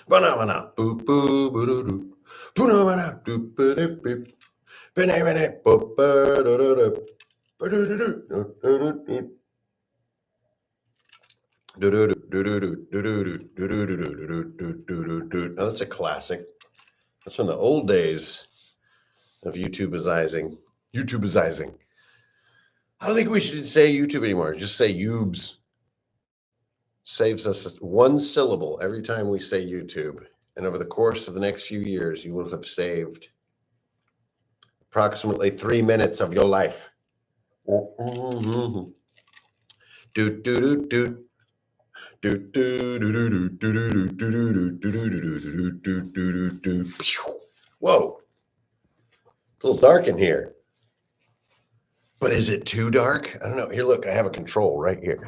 Banana, boop, boo, boo, doo, doo. Banana, doop, ba, doop, beep. Banana, boop, ba, doo, doo, doo. Ba, doo, doo, doo, doo, doo, doo. Oh, that's a classic. That's from the old days of YouTubeizing. YouTubeizing. I don't think we should say YouTube anymore. Just say Youbes. Saves us one syllable every time we say YouTube. And over the course of the next few years, you will have saved approximately 3 minutes of your life. Doot, doot, doot, doot. Whoa, a little dark in here. But is it too dark? I don't know. Here, look, I have a control right here.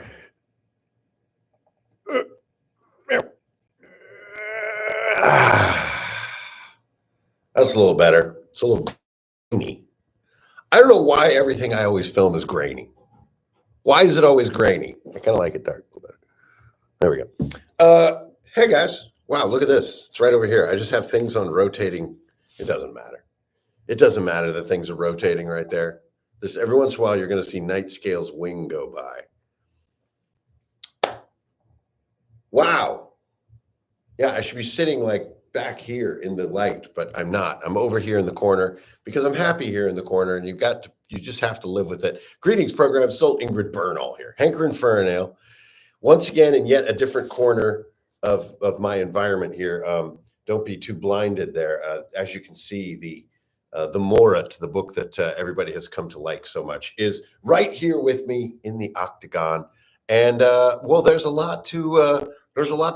That's a little better. It's a little grainy. I don't know why everything I always film is grainy. Why is it always grainy? I kind of like it dark a little bit. There we go. Hey guys. Wow, look at this. It's right over here. I just have things on rotating. It doesn't matter. It doesn't matter that things are rotating right there. This every once in a while you're going to see Night Scale's wing go by. Wow. Yeah, I should be sitting like back here in the light, but I'm not. I'm over here in the corner because I'm happy here in the corner, and you just have to live with it. Greetings, program soul. Ingrid Bernal here. Hanker and Fernale. Once again, in yet a different corner of my environment here. Don't be too blinded there. As you can see, the Morat, the book that everybody has come to like so much, is right here with me in the octagon. And well, there's a lot to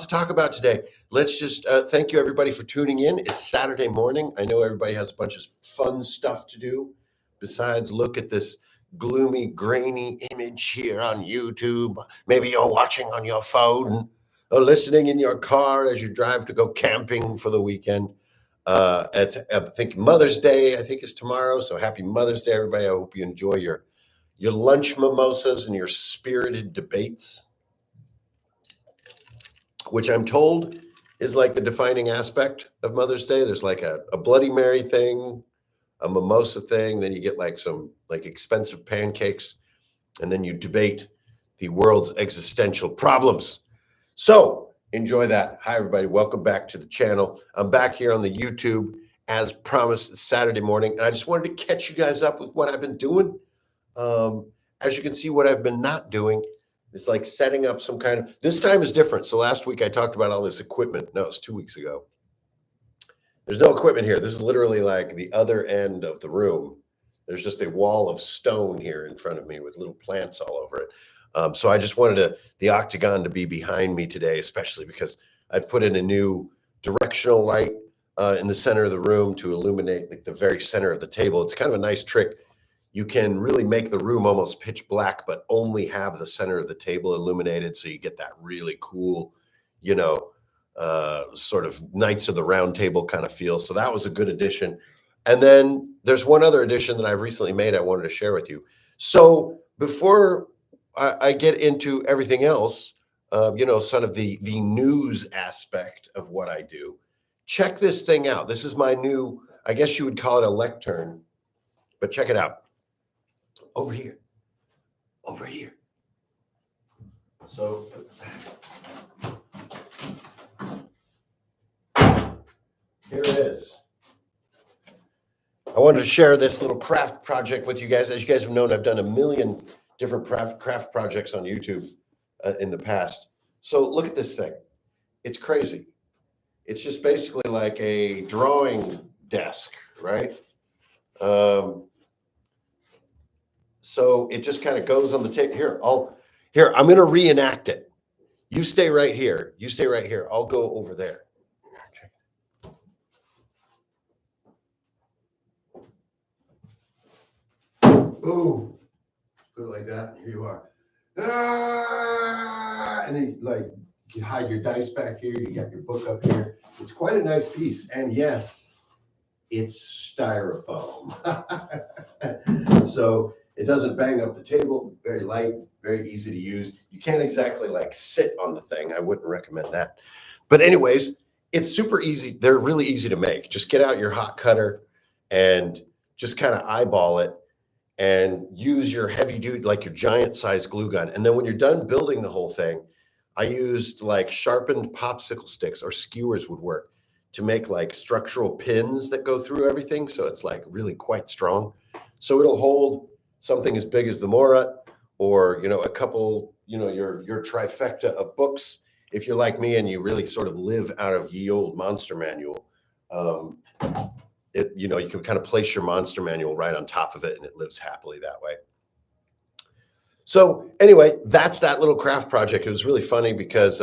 talk about today. Let's just thank you everybody for tuning in. It's Saturday morning. I know everybody has a bunch of fun stuff to do besides look at this gloomy, grainy image here on YouTube. Maybe you're watching on your phone or listening in your car as you drive to go camping for the weekend. I think Mother's Day, I think, is tomorrow. So happy Mother's Day, everybody. I hope you enjoy your lunch mimosas and your spirited debates, which I'm told is like the defining aspect of Mother's Day. There's like a Bloody Mary thing, a mimosa thing, then you get like some like expensive pancakes, and then you debate the world's existential problems. So enjoy that. Hi, everybody. Welcome back to the channel. I'm back here on the YouTube as promised. It's Saturday morning, and I just wanted to catch you guys up with what I've been doing. As you can see, what I've been not doing is like setting up some kind of, this time is different. So last week I talked about all this equipment. No, it was 2 weeks ago. There's no equipment here. This is literally like the other end of the room. There's just a wall of stone here in front of me with little plants all over it. So I just wanted the octagon to be behind me today, especially because I've put in a new directional light in the center of the room to illuminate like the very center of the table. It's kind of a nice trick. You can really make the room almost pitch black, but only have the center of the table illuminated. So you get that really cool, sort of Knights of the Round Table kind of feel. So that was a good addition. And then there's one other addition that I've recently made I wanted to share with you. So before I get into everything else, sort of the news aspect of what I do, check this thing out. This is my new, I guess you would call it a lectern, but check it out. Over here. So here it is. I wanted to share this little craft project with you guys. As you guys have known, I've done a million different craft projects on YouTube in the past. So look at this thing. It's crazy. It's just basically like a drawing desk, right? So it just kind of goes on the table. Here, I'm going to reenact it. You stay right here. I'll go over there. Boom. Put it like that. Here you are. And then you can hide your dice back here. You got your book up here. It's quite a nice piece. And yes, it's styrofoam. So it doesn't bang up the table. Very light, very easy to use. You can't exactly like sit on the thing. I wouldn't recommend that. But anyways, It's super easy. They're really easy to make. Just get out your hot cutter and just kind of eyeball it and use your heavy duty, like your giant size glue gun. And then when you're done building the whole thing, I used like sharpened popsicle sticks, or skewers would work, to make like structural pins that go through everything. So it's like really quite strong. So it'll hold something as big as the Mora, or, you know, a couple, you know, your trifecta of books. If you're like me and you really sort of live out of ye old monster manual, you know, you can kind of place your monster manual right on top of it and it lives happily that way. So anyway, that's that little craft project. It was really funny because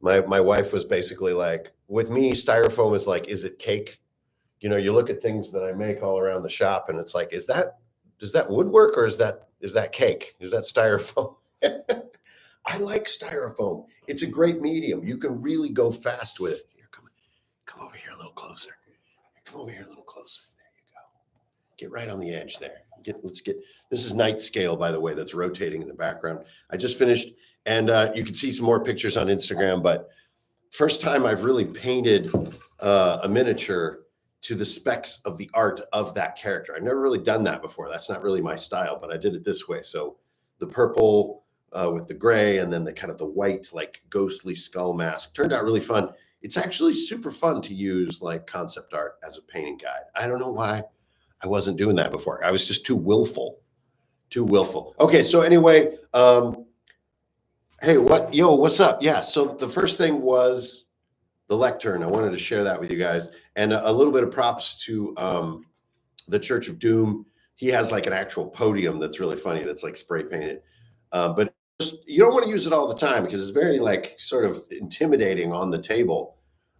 my wife was basically like, with me, styrofoam is like, is it cake? You know, you look at things that I make all around the shop and it's like, does that woodwork, or is that cake? Is that styrofoam? I like styrofoam. It's a great medium. You can really go fast with it. Here, come over here a little closer. Come over here a little closer. There you go. Get right on the edge there. This is night scale, by the way, that's rotating in the background. I just finished, and you can see some more pictures on Instagram, but first time I've really painted a miniature to the specs of the art of that character. I've never really done that before. That's not really my style, but I did it this way. So the purple with the gray, and then the kind of the white, like ghostly skull mask, turned out really fun. It's actually super fun to use like concept art as a painting guide. I don't know why I wasn't doing that before. I was just too willful. Okay, so anyway, hey, what's up? Yeah, so the first thing was the lectern. I wanted to share that with you guys, and a little bit of props to the Church of Doom. He has like an actual podium that's really funny. That's like spray painted, but you don't want to use it all the time because it's very like sort of intimidating on the table.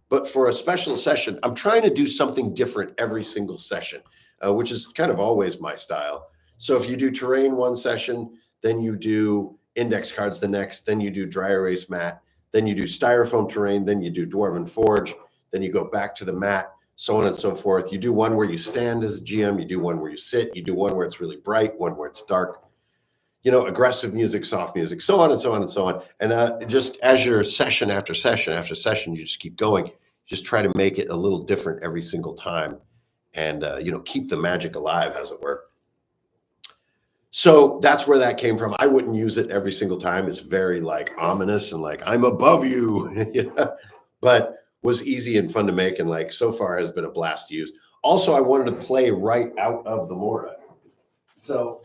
But for a special session, I'm trying to do something different every single session, which is kind of always my style. So if you do terrain one session, then you do index cards the next, then you do dry erase mat, then you do styrofoam terrain, then you do dwarven forge, then you go back to the mat, so on and so forth. You do one where you stand as a GM, you do one where you sit, you do one where it's really bright, one where it's dark, you know, aggressive music, soft music, so on and so on and so on. And just as your session after session after session, you just keep going. Just try to make it a little different every single time, and you know, keep the magic alive, as it were. So that's where that came from. I wouldn't use it every single time. It's very like ominous and like, I'm above you, yeah. But was easy and fun to make, and like so far has been a blast to use. Also, I wanted to play right out of the Mora. So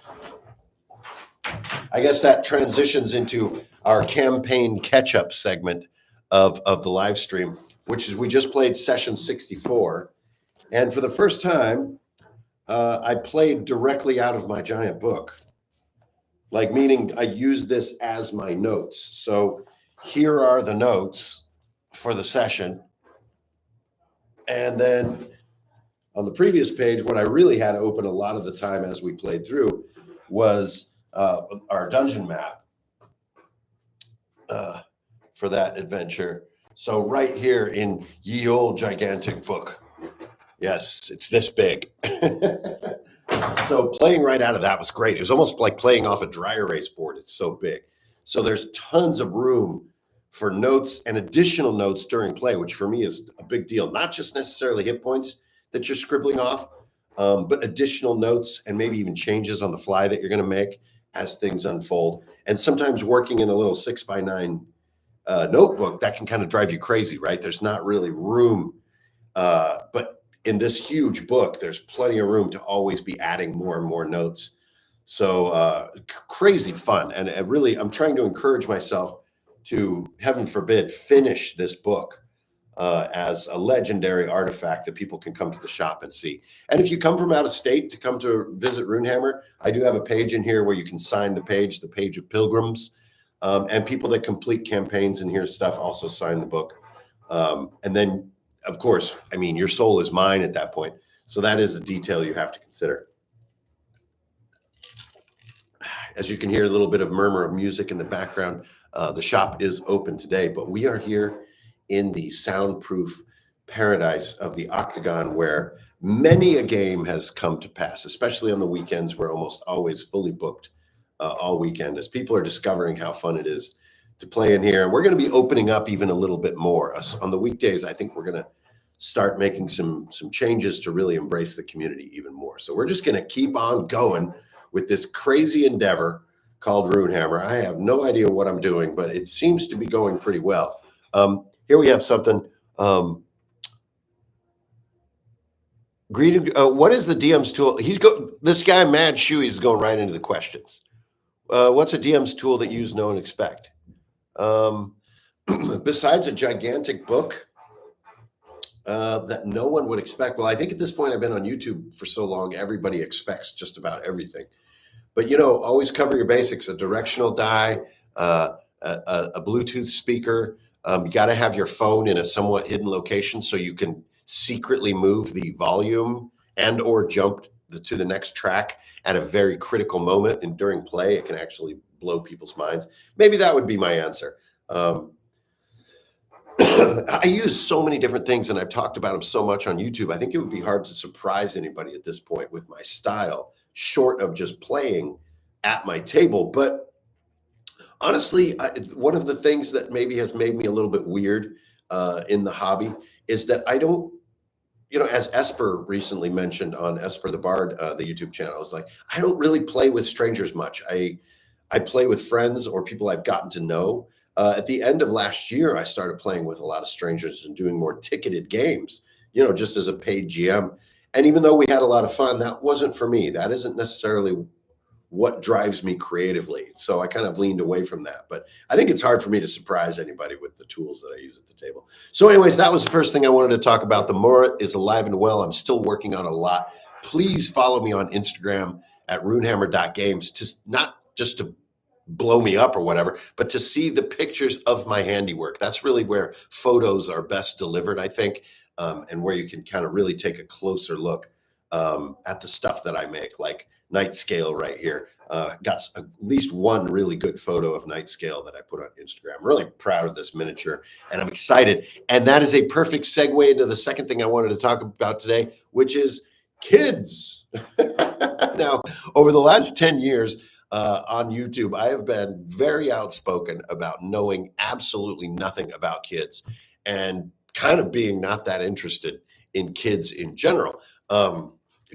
I guess that transitions into our campaign catch-up segment of the live stream, which is we just played session 64. And for the first time, I played directly out of my giant book, like meaning I use this as my notes. So here are the notes for the session. And then on the previous page, what I really had open a lot of the time as we played through was our dungeon map for that adventure. So right here in ye old gigantic book. Yes, it's this big. So playing right out of that was great. It was almost like playing off a dry erase board. It's so big. So there's tons of room for notes and additional notes during play, which for me is a big deal. Not just necessarily hit points that you're scribbling off, but additional notes and maybe even changes on the fly that you're going to make as things unfold. And sometimes working in a little 6x9 notebook, that can kind of drive you crazy, right? There's not really room, but in this huge book, there's plenty of room to always be adding more and more notes. So crazy fun. And really, I'm trying to encourage myself to, heaven forbid, finish this book as a legendary artifact that people can come to the shop and see. And if you come from out of state to come to visit Runehammer, I do have a page in here where you can sign the page of pilgrims. And people that complete campaigns in here stuff also sign the book. And then, of course, I mean, your soul is mine at that point. So that is a detail you have to consider. As you can hear a little bit of murmur of music in the background, the shop is open today, but we are here in the soundproof paradise of the Octagon, where many a game has come to pass, especially on the weekends. We're almost always fully booked all weekend, as people are discovering how fun it is play in here. And we're going to be opening up even a little bit more. On the weekdays, I think we're going to start making some changes to really embrace the community even more. So we're just going to keep on going with this crazy endeavor called Runehammer. I have no idea what I'm doing, but it seems to be going pretty well. Here we have something. Greeted. What is the DM's tool? This guy, Mad Shoey, is going right into the questions. What's a DM's tool that you use, know, and expect? Besides a gigantic book that no one would expect. Well, I think at this point I've been on YouTube for so long, everybody expects just about everything. But, always cover your basics, a directional die, a Bluetooth speaker. You got to have your phone in a somewhat hidden location so you can secretly move the volume and or jump to the next track at a very critical moment. And during play, it can actually blow people's minds. Maybe that would be my answer. I use so many different things, and I've talked about them so much on YouTube. I think it would be hard to surprise anybody at this point with my style, short of just playing at my table. But honestly, one of the things that maybe has made me a little bit weird in the hobby is that I don't, as Esper recently mentioned on Esper the Bard, the YouTube channel, I was like, I don't really play with strangers much. I play with friends or people I've gotten to know. At the end of last year, I started playing with a lot of strangers and doing more ticketed games, just as a paid GM. And even though we had a lot of fun, that wasn't for me. That isn't necessarily what drives me creatively. So I kind of leaned away from that. But I think it's hard for me to surprise anybody with the tools that I use at the table. So anyways, that was the first thing I wanted to talk about. The Mora is alive and well. I'm still working on a lot. Please follow me on Instagram at runehammer.games, not just to blow me up or whatever, but to see the pictures of my handiwork. That's really where photos are best delivered, I think, and where you can kind of really take a closer look at the stuff that I make, like Night Scale right here. Got at least one really good photo of Night Scale that I put on Instagram. I'm really proud of this miniature, and I'm excited. And that is a perfect segue into the second thing I wanted to talk about today, which is kids. Now, over the last 10 years, on YouTube, I have been very outspoken about knowing absolutely nothing about kids and kind of being not that interested in kids in general.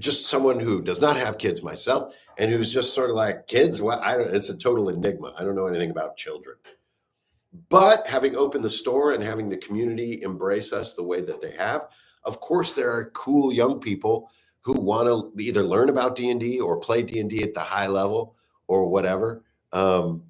Just someone who does not have kids myself and who's just sort of like, kids, it's a total enigma. I don't know anything about children. But having opened the store and having the community embrace us the way that they have, of course, there are cool young people who want to either learn about D&D or play D&D at the high level or whatever. And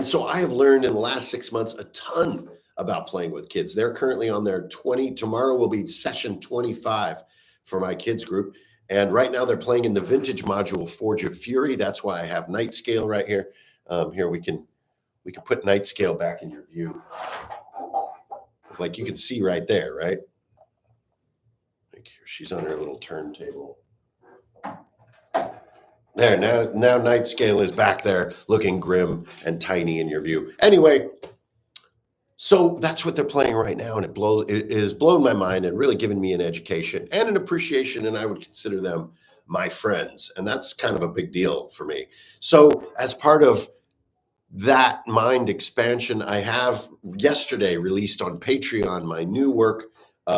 so I have learned in the last 6 months a ton about playing with kids. They're currently on their tomorrow will be session 25 for my kids group. And right now they're playing in the vintage module, Forge of Fury. That's why I have Night Scale right here. Here we can put Night Scale back in your view. Like you can see right there, right? She's on her little turntable. There, now Night Scale is back there looking grim and tiny in your view. Anyway, so that's what they're playing right now, and it is blowing my mind and really giving me an education and an appreciation, and I would consider them my friends, and that's kind of a big deal for me. So as part of that mind expansion, I have yesterday released on Patreon my new work,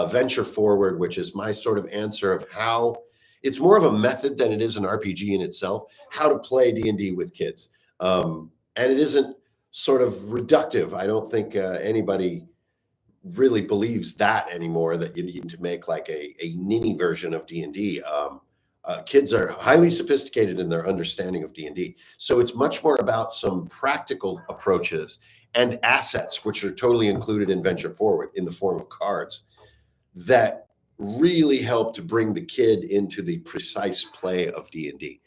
Venture Forward, which is my sort of answer of how it's more of a method than it is an RPG in itself, how to play D&D with kids. And it isn't sort of reductive. I don't think anybody really believes that anymore, that you need to make like a ninny version of D&D. Kids are highly sophisticated in their understanding of D&D. So it's much more about some practical approaches and assets, which are totally included in Venture Forward in the form of cards, that really help to bring the kid into the precise play of D&D.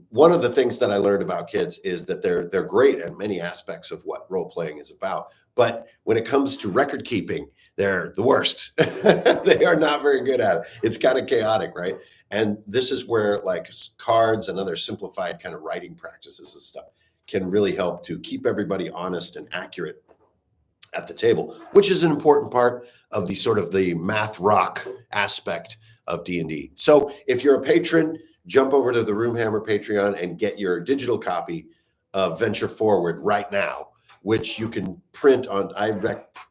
One of the things that I learned about kids is that they're great at many aspects of what role-playing is about. But when it comes to record keeping, they're the worst. They are not very good at it. It's kind of chaotic, right? And this is where like cards and other simplified kind of writing practices and stuff can really help to keep everybody honest and accurate at the table, which is an important part of the sort of the math rock aspect of D&D. So if you're a patron, jump over to the Runehammer Patreon and get your digital copy of Venture Forward right now, which you can print on.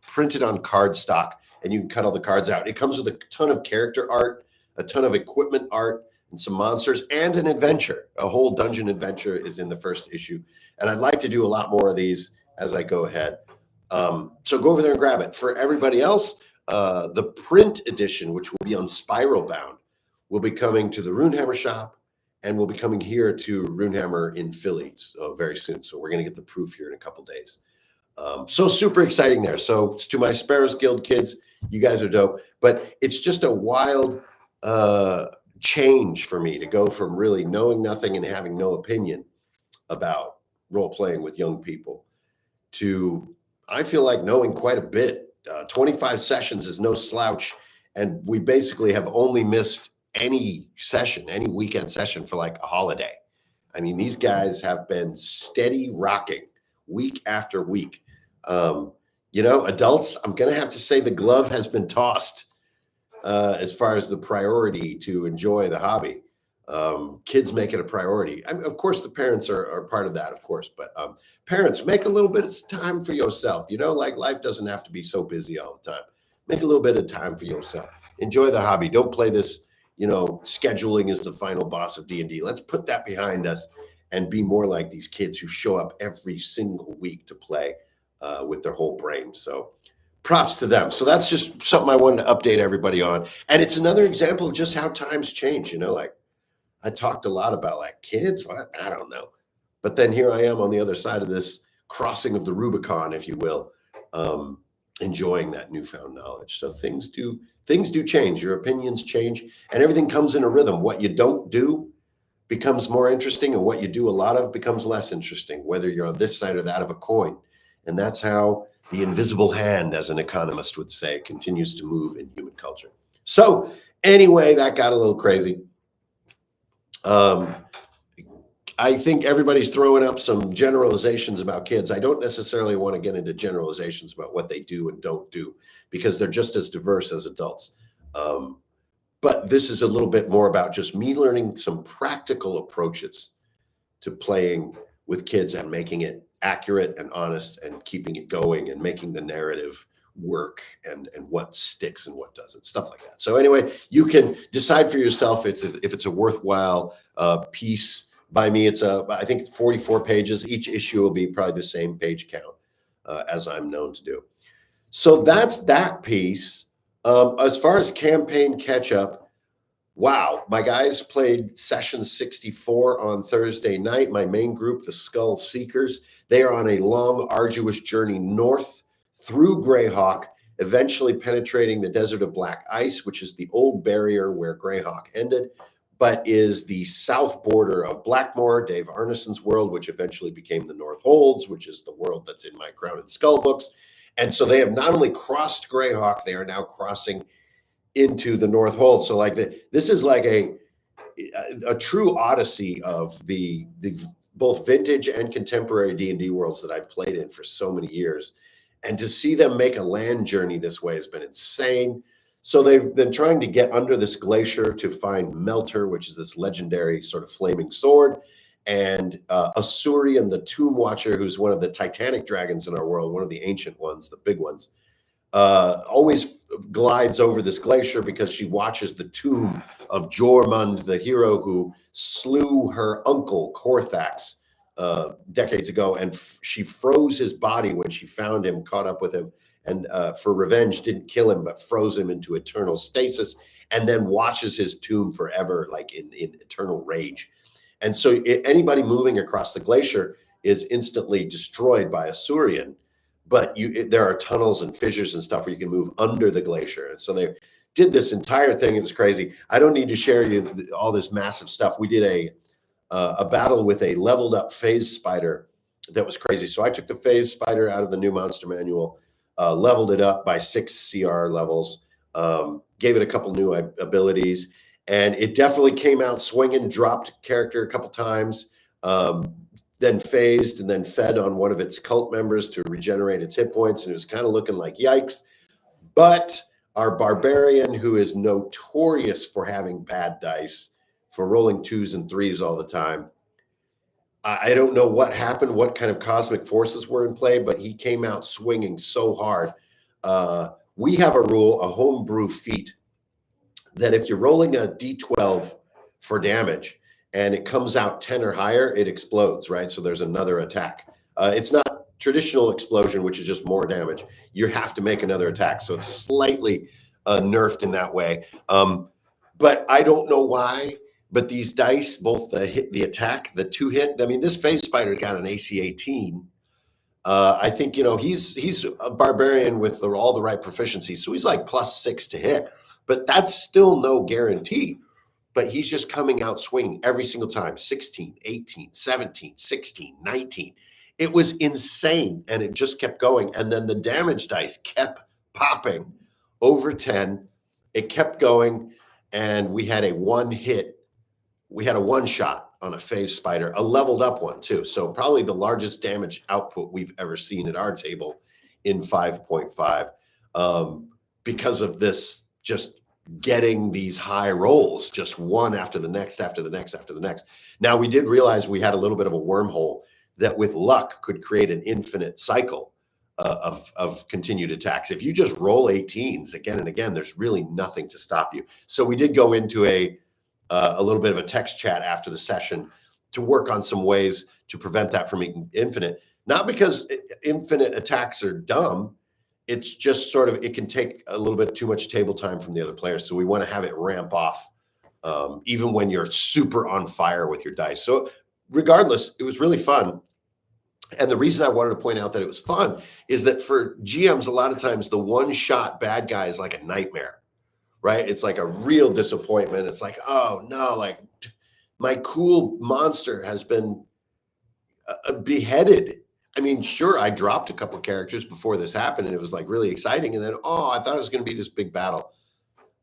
Print it on cardstock, and you can cut all the cards out. It comes with a ton of character art, a ton of equipment art, and some monsters, and an adventure. A whole dungeon adventure is in the first issue, and I'd like to do a lot more of these as I go ahead. So go over there and grab it. For everybody else, the print edition, which will be on spiral bound, will be coming to the Runehammer shop, and will be coming here to Runehammer in Philly very soon. So we're going to get the proof here in a couple days. So super exciting there. So to my Sparrows Guild kids, you guys are dope. But it's just a wild change for me to go from really knowing nothing and having no opinion about role playing with young people to, I feel like, knowing quite a bit. 25 sessions is no slouch. And we basically have only missed any session, any weekend session for like a holiday. I mean, these guys have been steady rocking week after week. You know, adults, I'm going to have to say the glove has been tossed as far as the priority to enjoy the hobby. Kids make it a priority. I mean, of course, the parents are part of that, of course, but parents, make a little bit of time for yourself. You know, like life doesn't have to be so busy all the time. Make a little bit of time for yourself. Enjoy the hobby. Don't play this, you know, scheduling is the final boss of D&D. Let's put that behind us and be more like these kids who show up every single week to play with their whole brain. So props to them. So that's just something I wanted to update everybody on. And it's another example of just how times change. You know, like I talked a lot about like kids. What? I don't know. But then here I am on the other side of this crossing of the Rubicon, if you will, enjoying that newfound knowledge. So things do change. Your opinions change, and everything comes in a rhythm. What you don't do becomes more interesting, and what you do a lot of becomes less interesting, whether you're on this side or that of a coin. And that's how the invisible hand, as an economist would say, continues to move in human culture. So anyway, that got a little crazy. I think everybody's throwing up some generalizations about kids. I don't necessarily want to get into generalizations about what they do and don't do, because they're just as diverse as adults. But this is a little bit more about just me learning some practical approaches to playing with kids and making it accurate and honest and keeping it going and making the narrative work and what sticks and what doesn't, stuff like that. So anyway, you can decide for yourself if it's a worthwhile piece. By me, I think it's 44 pages. Each issue will be probably the same page count as I'm known to do. So that's that piece. As far as campaign catch up, wow, my guys played session 64 on Thursday night. My main group, the Skull Seekers, they are on a long, arduous journey north through Greyhawk, eventually penetrating the Desert of Black Ice, which is the old barrier where Greyhawk ended, but is the south border of Blackmoor, Dave Arneson's world, which eventually became the North Holds, which is the world that's in my Crown and Skull books. And so they have not only crossed Greyhawk, they are now crossing into the North Hold. So like this is like a true odyssey of the both vintage and contemporary D&D worlds that I've played in for so many years. And to see them make a land journey this way has been insane. So they've been trying to get under this glacier to find Melter, which is this legendary sort of flaming sword, and Asurian, the Tomb Watcher, who's one of the titanic dragons in our world, one of the ancient ones, the big ones, always glides over this glacier because she watches the tomb of Jormund, the hero who slew her uncle, Corthax, decades ago. And she froze his body when she found him, caught up with him, and for revenge didn't kill him, but froze him into eternal stasis, and then watches his tomb forever, like in eternal rage. And so anybody moving across the glacier is instantly destroyed by Asurian. But there are tunnels and fissures and stuff where you can move under the glacier. And so they did this entire thing. It was crazy. I don't need to share you all this massive stuff. We did a battle with a leveled up phase spider that was crazy. So I took the phase spider out of the new monster manual, leveled it up by 6 CR levels, gave it a couple new abilities, and it definitely came out swinging, dropped character a couple times, then phased and then fed on one of its cult members to regenerate its hit points. And it was kind of looking like yikes. But our barbarian, who is notorious for having bad dice for rolling 2s and 3s all the time. I don't know what happened, what kind of cosmic forces were in play, but he came out swinging so hard. We have a rule, a homebrew feat, that if you're rolling a d12 for damage and it comes out 10 or higher, it explodes, right? So there's another attack. It's not traditional explosion, which is just more damage. You have to make another attack. So it's slightly nerfed in that way. But I don't know why, but these dice, both the hit, the attack, the 2-hit, I mean, this phase spider got an AC 18. I think, he's a barbarian with all the right proficiency. So he's like +6 to hit, but that's still no guarantee. But he's just coming out swinging every single time. 16, 18, 17, 16, 19. It was insane. And it just kept going. And then the damage dice kept popping over 10. It kept going. And we had a one-hit. We had a one-shot on a phase spider, a leveled up one too. So probably the largest damage output we've ever seen at our table in 5.5 because of this, just getting these high rolls, just one after the next, after the next, after the next. Now we did realize we had a little bit of a wormhole that with luck could create an infinite cycle of continued attacks. If you just roll 18s again and again, there's really nothing to stop you. So we did go into a little bit of a text chat after the session to work on some ways to prevent that from being infinite. Not because infinite attacks are dumb. It's just sort of, it can take a little bit too much table time from the other players. So we want to have it ramp off even when you're super on fire with your dice. So regardless, it was really fun. And the reason I wanted to point out that it was fun is that for GMs, a lot of times the one-shot bad guy is like a nightmare. Right? It's like a real disappointment. It's like, oh no, like my cool monster has been beheaded. I mean, sure, I dropped a couple characters before this happened and it was like really exciting. And then, I thought it was going to be this big battle.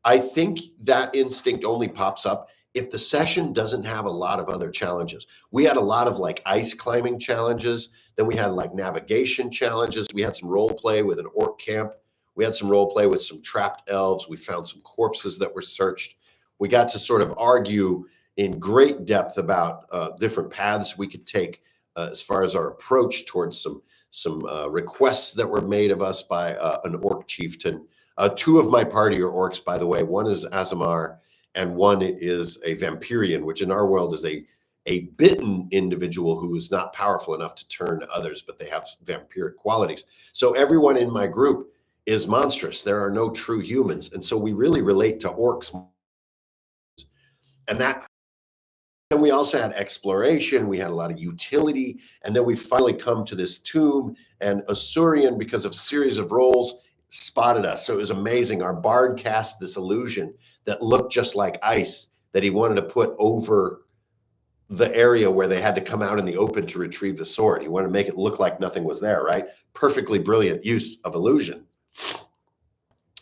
I think that instinct only pops up if the session doesn't have a lot of other challenges. We had a lot of like ice climbing challenges. Then we had like navigation challenges. We had some role play with an orc camp. We had some role play with some trapped elves. We found some corpses that were searched. We got to sort of argue in great depth about different paths we could take as far as our approach towards some requests that were made of us by an orc chieftain. 2 of my party are orcs, by the way. One is Azamar, and one is a Vampirian, which in our world is a bitten individual who is not powerful enough to turn to others, but they have vampiric qualities. So everyone in my group is monstrous. There are no true humans. And so we really relate to orcs. And we also had exploration. We had a lot of utility. And then we finally come to this tomb, and Asurian, because of a series of rolls, spotted us. So it was amazing. Our bard cast this illusion that looked just like ice that he wanted to put over the area where they had to come out in the open to retrieve the sword. He wanted to make it look like nothing was there, right? Perfectly brilliant use of illusion.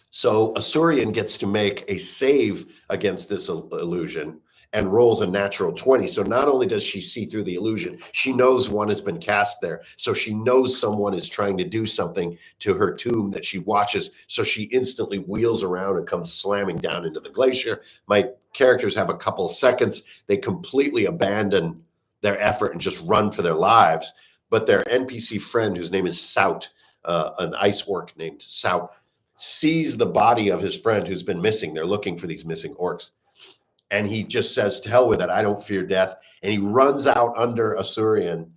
So Asurian gets to make a save against this illusion and rolls a natural 20. So not only does she see through the illusion, she knows one has been cast there. So she knows someone is trying to do something to her tomb that she watches. So she instantly wheels around and comes slamming down into the glacier. My characters have a couple of seconds. They completely abandon their effort and just run for their lives. But their NPC friend, whose name is Sout, an ice orc named Sout, sees the body of his friend who's been missing. They're looking for these missing orcs. And he just says, to hell with it, I don't fear death. And he runs out under Asurian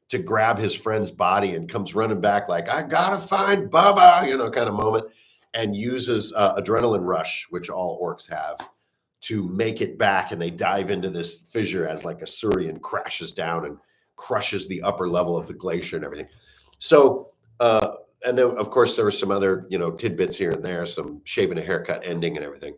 to grab his friend's body and comes running back like, I gotta find Bubba, kind of moment, and uses adrenaline rush, which all orcs have, to make it back. And they dive into this fissure as like Asurian crashes down and crushes the upper level of the glacier and everything. So, and then, of course, there were some other, tidbits here and there, some shaving a haircut ending and everything.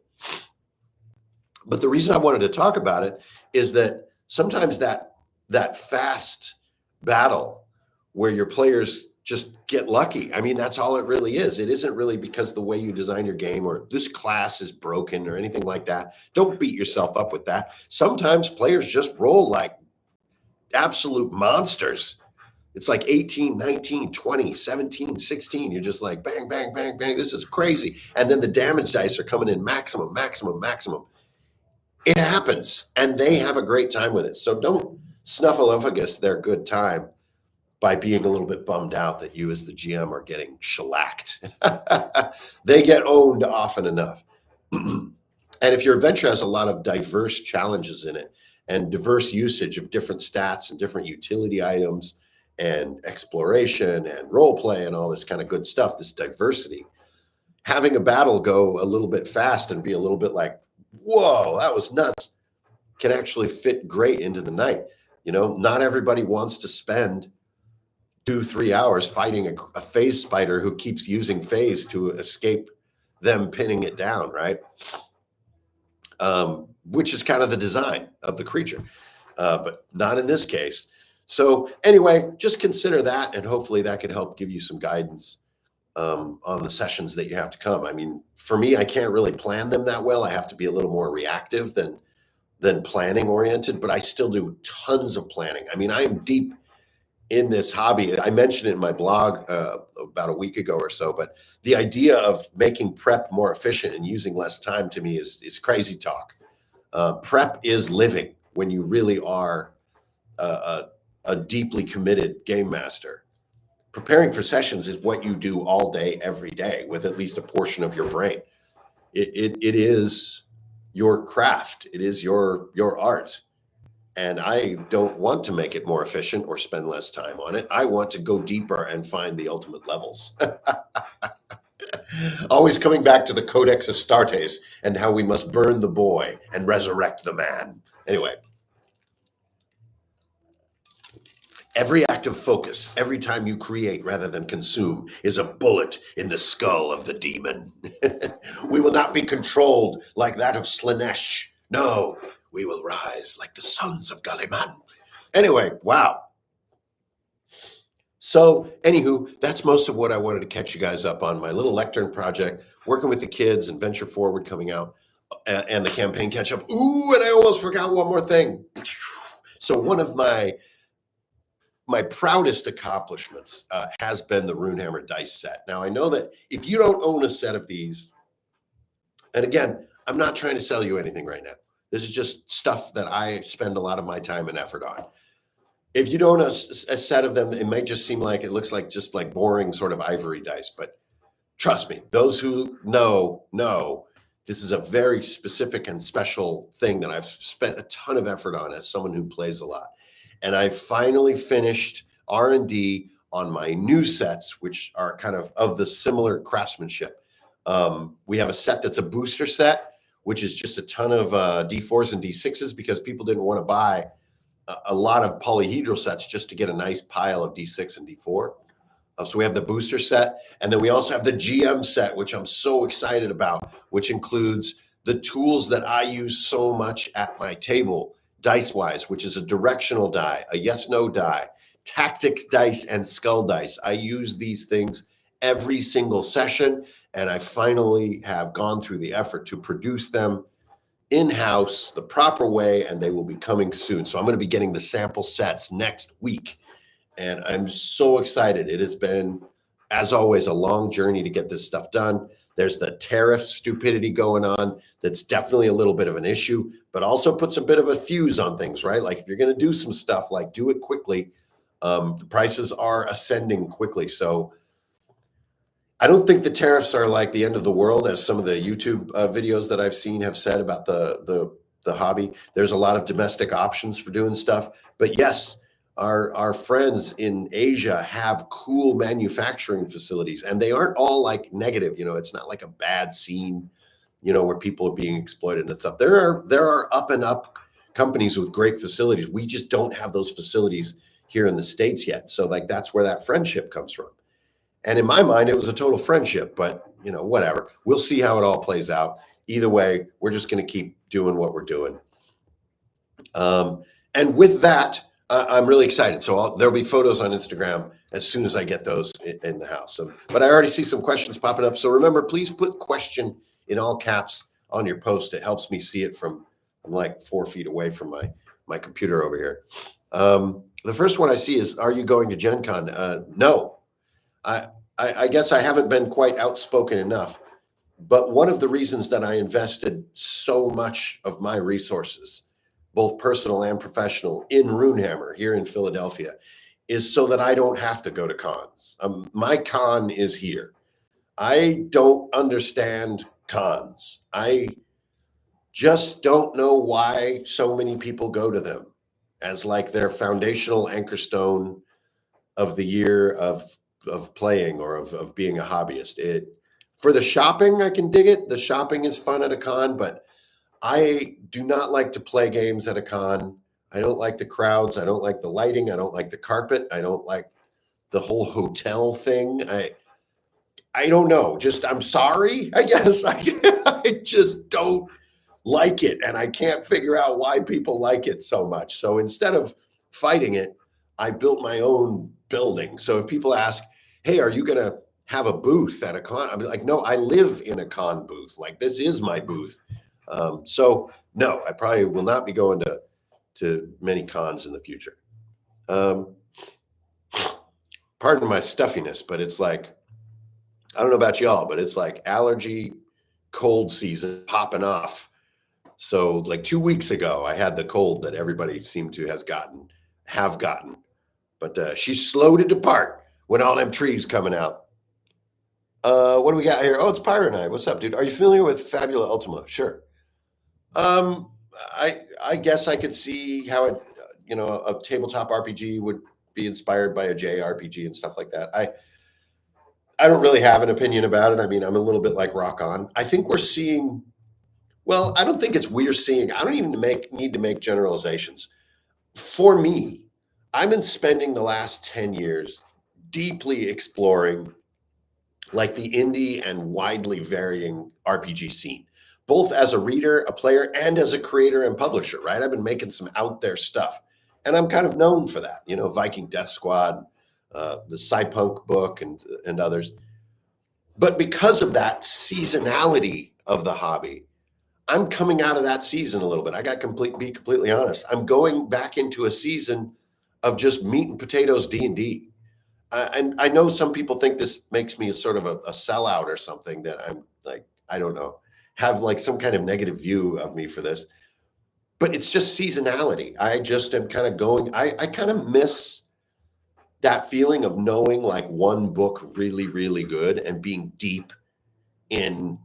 But the reason I wanted to talk about it is that sometimes that fast battle where your players just get lucky. I mean, that's all it really is. It isn't really because the way you design your game or this class is broken or anything like that. Don't beat yourself up with that. Sometimes players just roll like absolute monsters. It's like 18, 19, 20, 17, 16. You're just like bang, bang, bang, bang. This is crazy. And then the damage dice are coming in maximum, maximum, maximum. It happens, and they have a great time with it. So don't snuffleupagus their good time by being a little bit bummed out that you as the GM are getting shellacked. They get owned often enough. And if your adventure has a lot of diverse challenges in it and diverse usage of different stats and different utility items and exploration and role play and all this kind of good stuff, this diversity, having a battle go a little bit fast and be a little bit like, whoa, that was nuts, can actually fit great into the night. You know, not everybody wants to spend 2-3 hours fighting a phase spider who keeps using phase to escape them pinning it down, right? Which is kind of the design of the creature, but not in this case. So anyway, just consider that, and hopefully that could help give you some guidance on the sessions that you have to come. I mean, for me, I can't really plan them that well. I have to be a little more reactive than planning oriented, but I still do tons of planning. I mean, I am deep in this hobby. I mentioned it in my blog about a week ago or so, but the idea of making prep more efficient and using less time to me is crazy talk. Prep is living when you really are a deeply committed game master. Preparing for sessions is what you do all day, every day, with at least a portion of your brain. It is your craft. It is your art. And I don't want to make it more efficient or spend less time on it. I want to go deeper and find the ultimate levels. Always coming back to the Codex Astartes and how we must burn the boy and resurrect the man. Anyway. Every act of focus, every time you create rather than consume, is a bullet in the skull of the demon. We will not be controlled like that of Slanesh. No, we will rise like the sons of Gulliman. Anyway, wow. So, anywho, that's most of what I wanted to catch you guys up on. My little lectern project, working with the kids and Venture Forward coming out, and the campaign catch up. Ooh, and I almost forgot one more thing. So one of my proudest accomplishments has been the Runehammer dice set. Now, I know that if you don't own a set of these, and again, I'm not trying to sell you anything right now. This is just stuff that I spend a lot of my time and effort on. If you don't own a set of them, it might just seem like it looks like just like boring sort of ivory dice. But trust me, those who know, this is a very specific and special thing that I've spent a ton of effort on as someone who plays a lot. And I finally finished R&D on my new sets, which are kind of the similar craftsmanship. We have a set that's a booster set, which is just a ton of D4s and D6s because people didn't want to buy a lot of polyhedral sets just to get a nice pile of D6 and D4. So we have the booster set, and then we also have the GM set, which I'm so excited about, which includes the tools that I use so much at my table, dice-wise, which is a directional die, a yes-no die, tactics dice, and skull dice. I use these things every single session, and I finally have gone through the effort to produce them in-house the proper way, and they will be coming soon. So I'm going to be getting the sample sets next week, and I'm so excited. It has been, as always, a long journey to get this stuff done. There's the tariff stupidity going on. That's definitely a little bit of an issue, but also puts a bit of a fuse on things, right? Like if you're going to do some stuff, like do it quickly. The prices are ascending quickly. So I don't think the tariffs are like the end of the world, as some of the YouTube videos that I've seen have said about the hobby. There's a lot of domestic options for doing stuff, but yes, our friends in Asia have cool manufacturing facilities, and they aren't all like negative. You know, it's not like a bad scene, you know, where people are being exploited and stuff. There are up and up companies with great facilities. We just don't have those facilities here in the States yet. So like that's where that friendship comes from. And in my mind, it was a total friendship, but you know, whatever. We'll see how it all plays out. Either way, we're just going to keep doing what we're doing. And with that, I'm really excited. So there'll be photos on Instagram as soon as I get those in the house. So, but I already see some questions popping up. So remember, please put question in all caps on your post. It helps me see it from, I'm like 4 feet away from my computer over here. The first one I see is, are you going to Gen Con? No. I guess I haven't been quite outspoken enough. But one of the reasons that I invested so much of my resources, both personal and professional, in Runehammer here in Philadelphia is so that I don't have to go to cons. My con is here. I don't understand cons. I just don't know why so many people go to them as like their foundational anchor stone of the year of playing or of being a hobbyist. For the shopping, I can dig it. The shopping is fun at a con, but I do not like to play games at a con. I don't like the crowds. I don't like the lighting. I don't like the carpet. I don't like the whole hotel thing. I don't know. Just I'm sorry, I guess. I just don't like it. And I can't figure out why people like it so much. So instead of fighting it, I built my own building. So if people ask, hey, are you going to have a booth at a con? I'm like, no, I live in a con booth. Like this is my booth. So no, I probably will not be going to many cons in the future. Pardon my stuffiness, but it's like, I don't know about y'all, but it's like allergy cold season popping off. So like 2 weeks ago, I had the cold that everybody seemed to have gotten, but she slowed it apart when all them trees coming out. What do we got here? Oh, it's Pyro Night. What's up, dude? Are you familiar with Fabula Ultima? Sure. I guess I could see how it, a tabletop RPG would be inspired by a JRPG and stuff like that. I don't really have an opinion about it. I mean, I'm a little bit like Rock On. I think we're seeing. Well, I don't think it's we're seeing. I don't even need to make generalizations. For me, I've been spending the last 10 years deeply exploring like the indie and widely varying RPG scene, both as a reader, a player, and as a creator and publisher, right? I've been making some out there stuff. And I'm kind of known for that, Viking Death Squad, the Cypunk book and others. But because of that seasonality of the hobby, I'm coming out of that season a little bit. I got be completely honest. I'm going back into a season of just meat and potatoes D&D. And I know some people think this makes me a sort of a sellout or something, that I'm like, I don't know, have like some kind of negative view of me for this. But it's just seasonality. I just am kind of going, I kind of miss that feeling of knowing like one book really, really good and being deep in,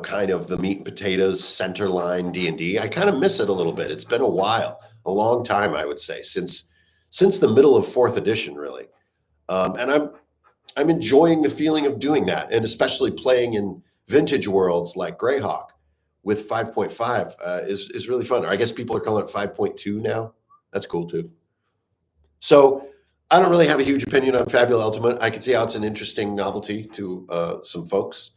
kind of the meat and potatoes center line D&D. I kind of miss it a little bit. It's been a while, a long time, I would say, since the middle of 4th edition, really. And I'm enjoying the feeling of doing that, and especially playing in vintage worlds like Greyhawk with 5.5 is really fun. Or I guess people are calling it 5.2 now. That's cool too. So I don't really have a huge opinion on Fabula Ultimate. I can see how it's an interesting novelty to some folks.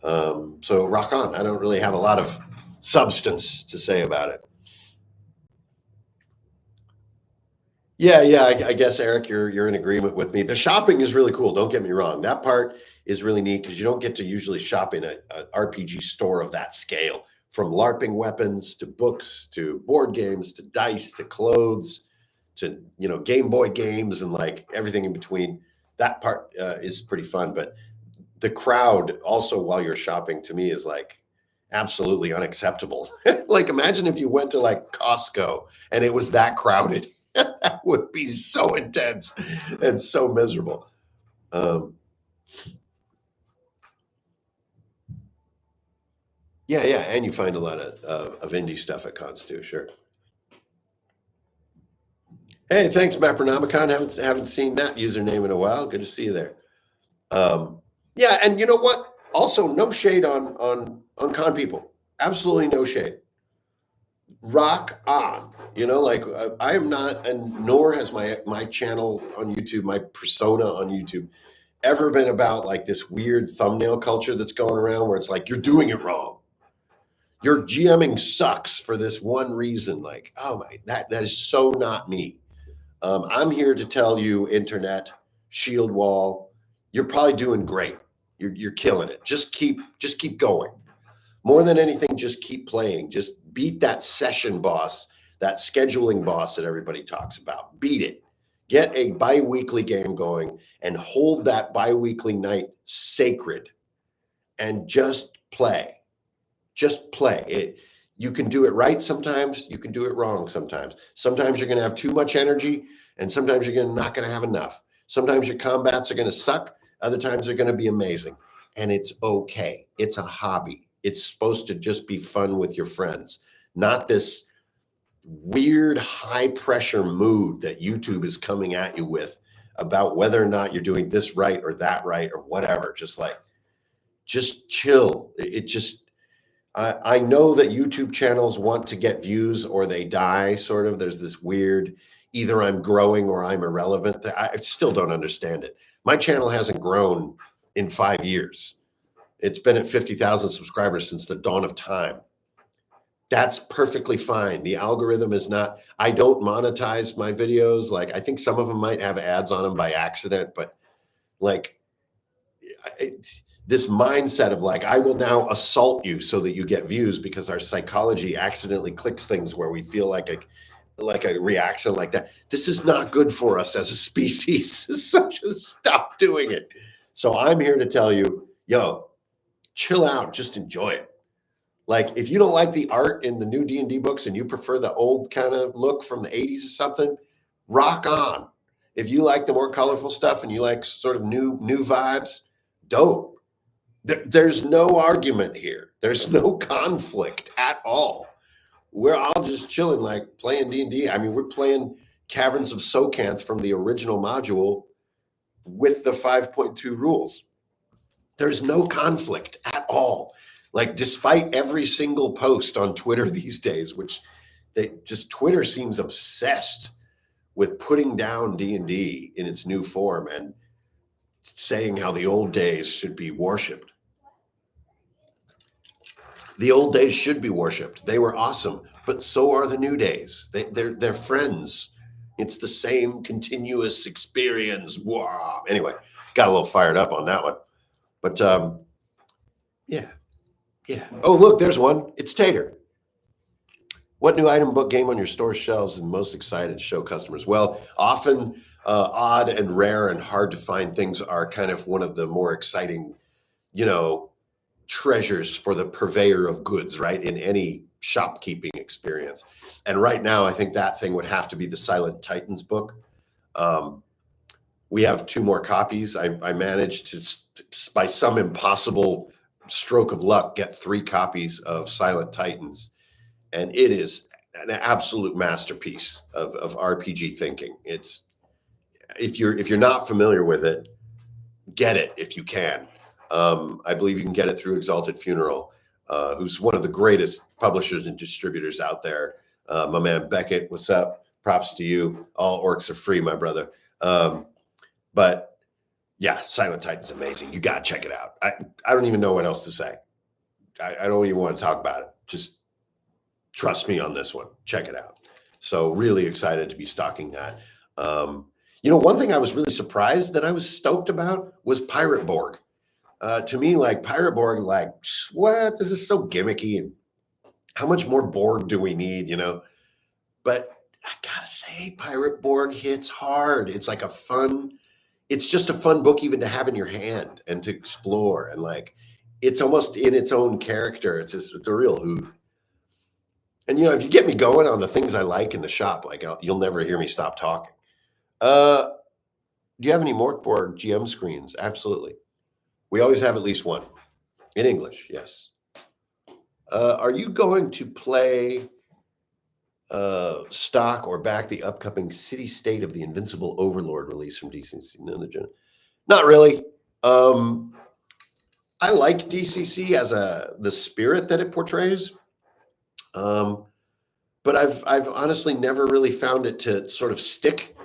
So rock on. I don't really have a lot of substance to say about it. Yeah, I guess Eric, you're in agreement with me. The shopping is really cool. Don't get me wrong. That part is really neat because you don't get to usually shop in an RPG store of that scale. From LARPing weapons to books to board games to dice to clothes to Game Boy games and like everything in between. That part is pretty fun. But the crowd also while you're shopping to me is like absolutely unacceptable. Like imagine if you went to like Costco and it was that crowded. That would be so intense and so miserable. Yeah, and you find a lot of indie stuff at cons too. Sure. Hey, thanks, Mapronomicon. Haven't seen that username in a while. Good to see you there. Yeah, and you know what? Also, no shade on con people. Absolutely no shade. Rock on. Like I am not, and nor has my channel on YouTube, my persona on YouTube, ever been about like this weird thumbnail culture that's going around where it's like you're doing it wrong. Your GMing sucks for this one reason. Like, oh my, that is so not me. I'm here to tell you, internet, shield wall, you're probably doing great. You're killing it. Just keep going. More than anything, just keep playing. Just beat that session boss, that scheduling boss that everybody talks about. Beat it. Get a bi-weekly game going and hold that bi-weekly night sacred and just play. Just play it. You can do it right sometimes. You can do it wrong sometimes. Sometimes you're going to have too much energy, and sometimes you're not going to have enough. Sometimes your combats are going to suck. Other times they're going to be amazing. And it's okay. It's a hobby. It's supposed to just be fun with your friends, not this weird high pressure mood that YouTube is coming at you with about whether or not you're doing this right or that right or whatever. Just chill. I know that YouTube channels want to get views or they die, sort of. There's this weird, either I'm growing or I'm irrelevant. I still don't understand it. My channel hasn't grown in 5 years. It's been at 50,000 subscribers since the dawn of time. That's perfectly fine. The algorithm is not, I don't monetize my videos. Like, I think some of them might have ads on them by accident, but like this mindset of like, I will now assault you so that you get views, because our psychology accidentally clicks things where we feel like a reaction like that. This is not good for us as a species. So just stop doing it. So I'm here to tell you, yo, chill out, just enjoy it. Like, if you don't like the art in the new D&D books and you prefer the old kind of look from the 80s or something, rock on. If you like the more colorful stuff and you like sort of new vibes, dope. There's no argument here. There's no conflict at all. We're all just chilling, like playing D&D. I mean, we're playing Caverns of Socanth from the original module with the 5.2 rules. There's no conflict at all. Like, despite every single post on Twitter these days, which Twitter seems obsessed with putting down D&D in its new form and saying how the old days should be worshipped. The old days should be worshipped. They were awesome, but so are the new days. They're friends. It's the same continuous experience. Wow. Anyway, got a little fired up on that one. But yeah. Oh, look, there's one. It's Tater. What new item, book, game on your store shelves and most excited to show customers? Well, often odd and rare and hard to find things are kind of one of the more exciting, treasures for the purveyor of goods, right? In any shopkeeping experience. And right now, I think that thing would have to be the Silent Titans book. We have 2 more copies. I managed to, by some impossible stroke of luck, get 3 copies of Silent Titans, and it is an absolute masterpiece of RPG thinking. It's, if you're not familiar with it, get it if you can. I believe you can get it through Exalted Funeral, who's one of the greatest publishers and distributors out there. My man Beckett, what's up? Props to you. All orcs are free, my brother. But yeah, Silent Titan's amazing. You got to check it out. I don't even know what else to say. I don't even want to talk about it. Just trust me on this one. Check it out. So really excited to be stocking that. One thing I was really surprised that I was stoked about was Pirate Borg. To me, like, Pirate Borg, like, what? This is so gimmicky. And how much more Borg do we need, But I gotta say, Pirate Borg hits hard. It's like it's just a fun book even to have in your hand and to explore. And like, it's almost in its own character. It's a real hoot. And, if you get me going on the things I like in the shop, like, you'll never hear me stop talking. Do you have any Morkborg GM screens? Absolutely. We always have at least one in English. Yes. Are you going to play stock or back the upcoming City State of the Invincible Overlord release from DCC? Not really. I like DCC as the spirit that it portrays. But I've honestly never really found it to sort of stick.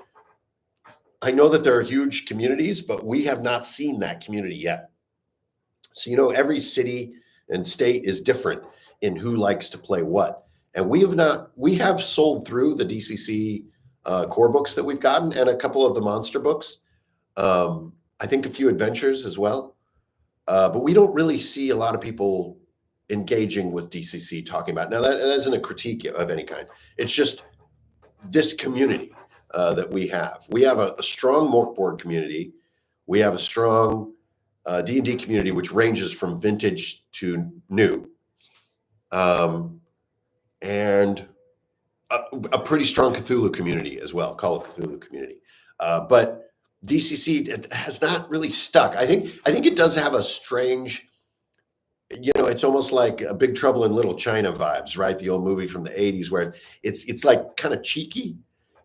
I know that there are huge communities, but we have not seen that community yet. So, every city and state is different in who likes to play what. And we have sold through the DCC core books that we've gotten and a couple of the monster books. I think a few adventures as well. But we don't really see a lot of people engaging with DCC talking about it. Now, that isn't a critique of any kind. It's just this community that we have. We have a strong Morkborg community. We have a strong D&D community, which ranges from vintage to new. And a pretty strong Cthulhu community as well, Call of Cthulhu community. But DCC has not really stuck. I think it does have a strange, it's almost like a Big Trouble in Little China vibes, right? The old movie from the 80s where it's like kind of cheeky.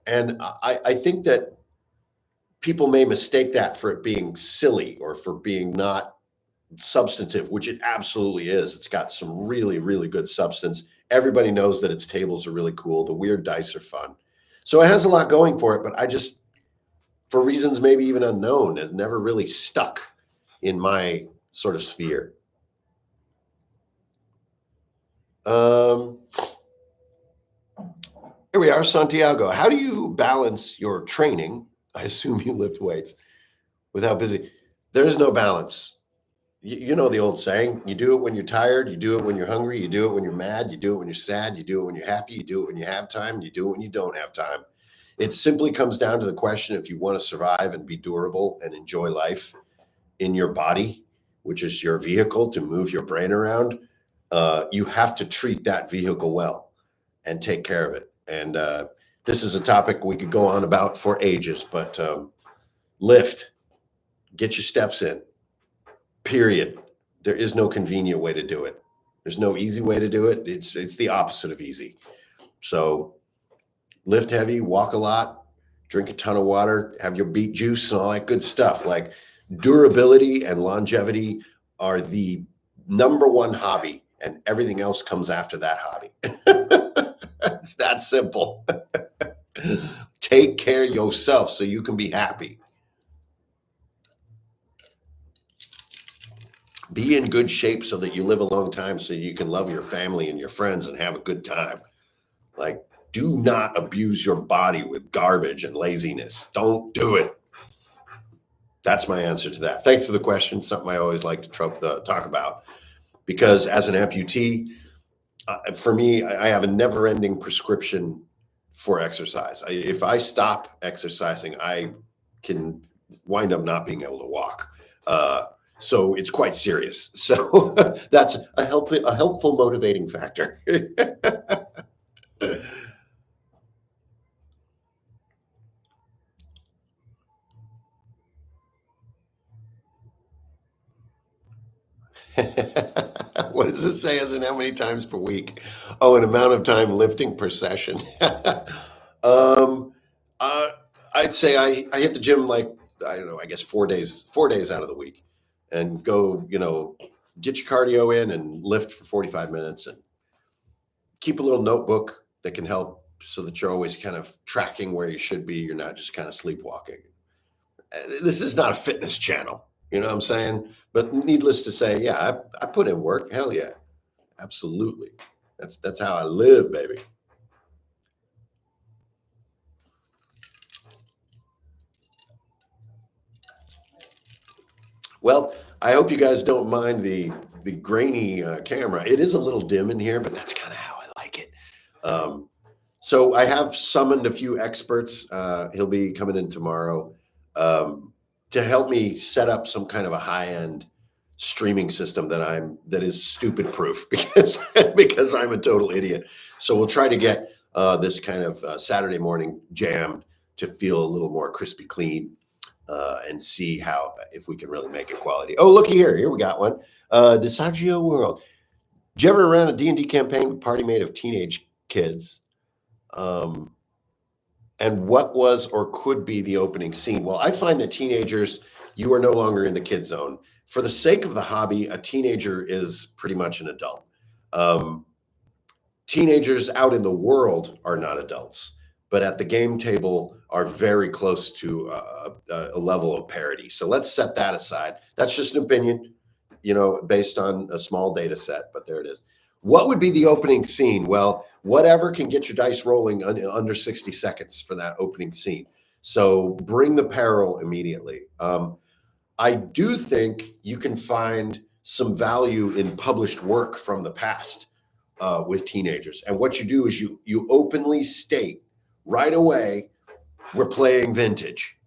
And I think that people may mistake that for it being silly or for being not substantive, which it absolutely is. It's got some really, really good substance. Everybody knows that its tables are really cool. The weird dice are fun. So it has a lot going for it, but I just, for reasons maybe even unknown, has never really stuck in my sort of sphere. Here we are, Santiago. How do you balance your training? I assume you lift weights with how busy. There is no balance. You know the old saying, you do it when you're tired, you do it when you're hungry, you do it when you're mad, you do it when you're sad, you do it when you're happy, you do it when you have time, you do it when you don't have time. It simply comes down to the question, if you want to survive and be durable and enjoy life in your body, which is your vehicle to move your brain around, you have to treat that vehicle well and take care of it. And this is a topic we could go on about for ages, but lift, get your steps in. Period. There is no convenient way to do it. There's no easy way to do it. It's the opposite of easy. So lift heavy, walk a lot, drink a ton of water, have your beet juice and all that good stuff. Like durability and longevity are the number one hobby, and everything else comes after that hobby. It's that simple. Take care of yourself so you can be happy. Be in good shape so that you live a long time, so you can love your family and your friends and have a good time. Like, do not abuse your body with garbage and laziness. Don't do it. That's my answer to that. Thanks for the question. Something I always like to talk about, because as an amputee, for me, I have a never-ending prescription for exercise. If I stop exercising, I can wind up not being able to walk. So it's quite serious. So that's a helpful motivating factor. What does it say as in how many times per week? Oh, an amount of time lifting per session. I'd say I hit the gym like, I don't know, I guess 4 days out of the week, and go, get your cardio in and lift for 45 minutes and keep a little notebook that can help so that you're always kind of tracking where you should be. You're not just kind of sleepwalking. This is not a fitness channel. You know what I'm saying? But needless to say, yeah, I put in work. Hell yeah. Absolutely. That's how I live, baby. Well, I hope you guys don't mind the grainy camera. It is a little dim in here, but that's kind of how I like it. So I have summoned a few experts. He'll be coming in tomorrow to help me set up some kind of a high-end streaming system that is stupid proof, because I'm a total idiot. So we'll try to get this kind of Saturday morning jammed to feel a little more crispy clean, and see if we can really make it quality. Oh, looky here. Here we got one. Disagio World. Did you ever run a D&D campaign with party made of teenage kids? And what was or could be the opening scene? Well, I find that teenagers, you are no longer in the kid zone. For the sake of the hobby, a teenager is pretty much an adult. Teenagers out in the world are not adults, but at the game table are very close to a level of parity. So let's set that aside. That's just an opinion, based on a small data set, but there it is. What would be the opening scene? Well, whatever can get your dice rolling under 60 seconds for that opening scene. So bring the peril immediately. I do think you can find some value in published work from the past with teenagers. And what you do is you openly state right away, we're playing vintage,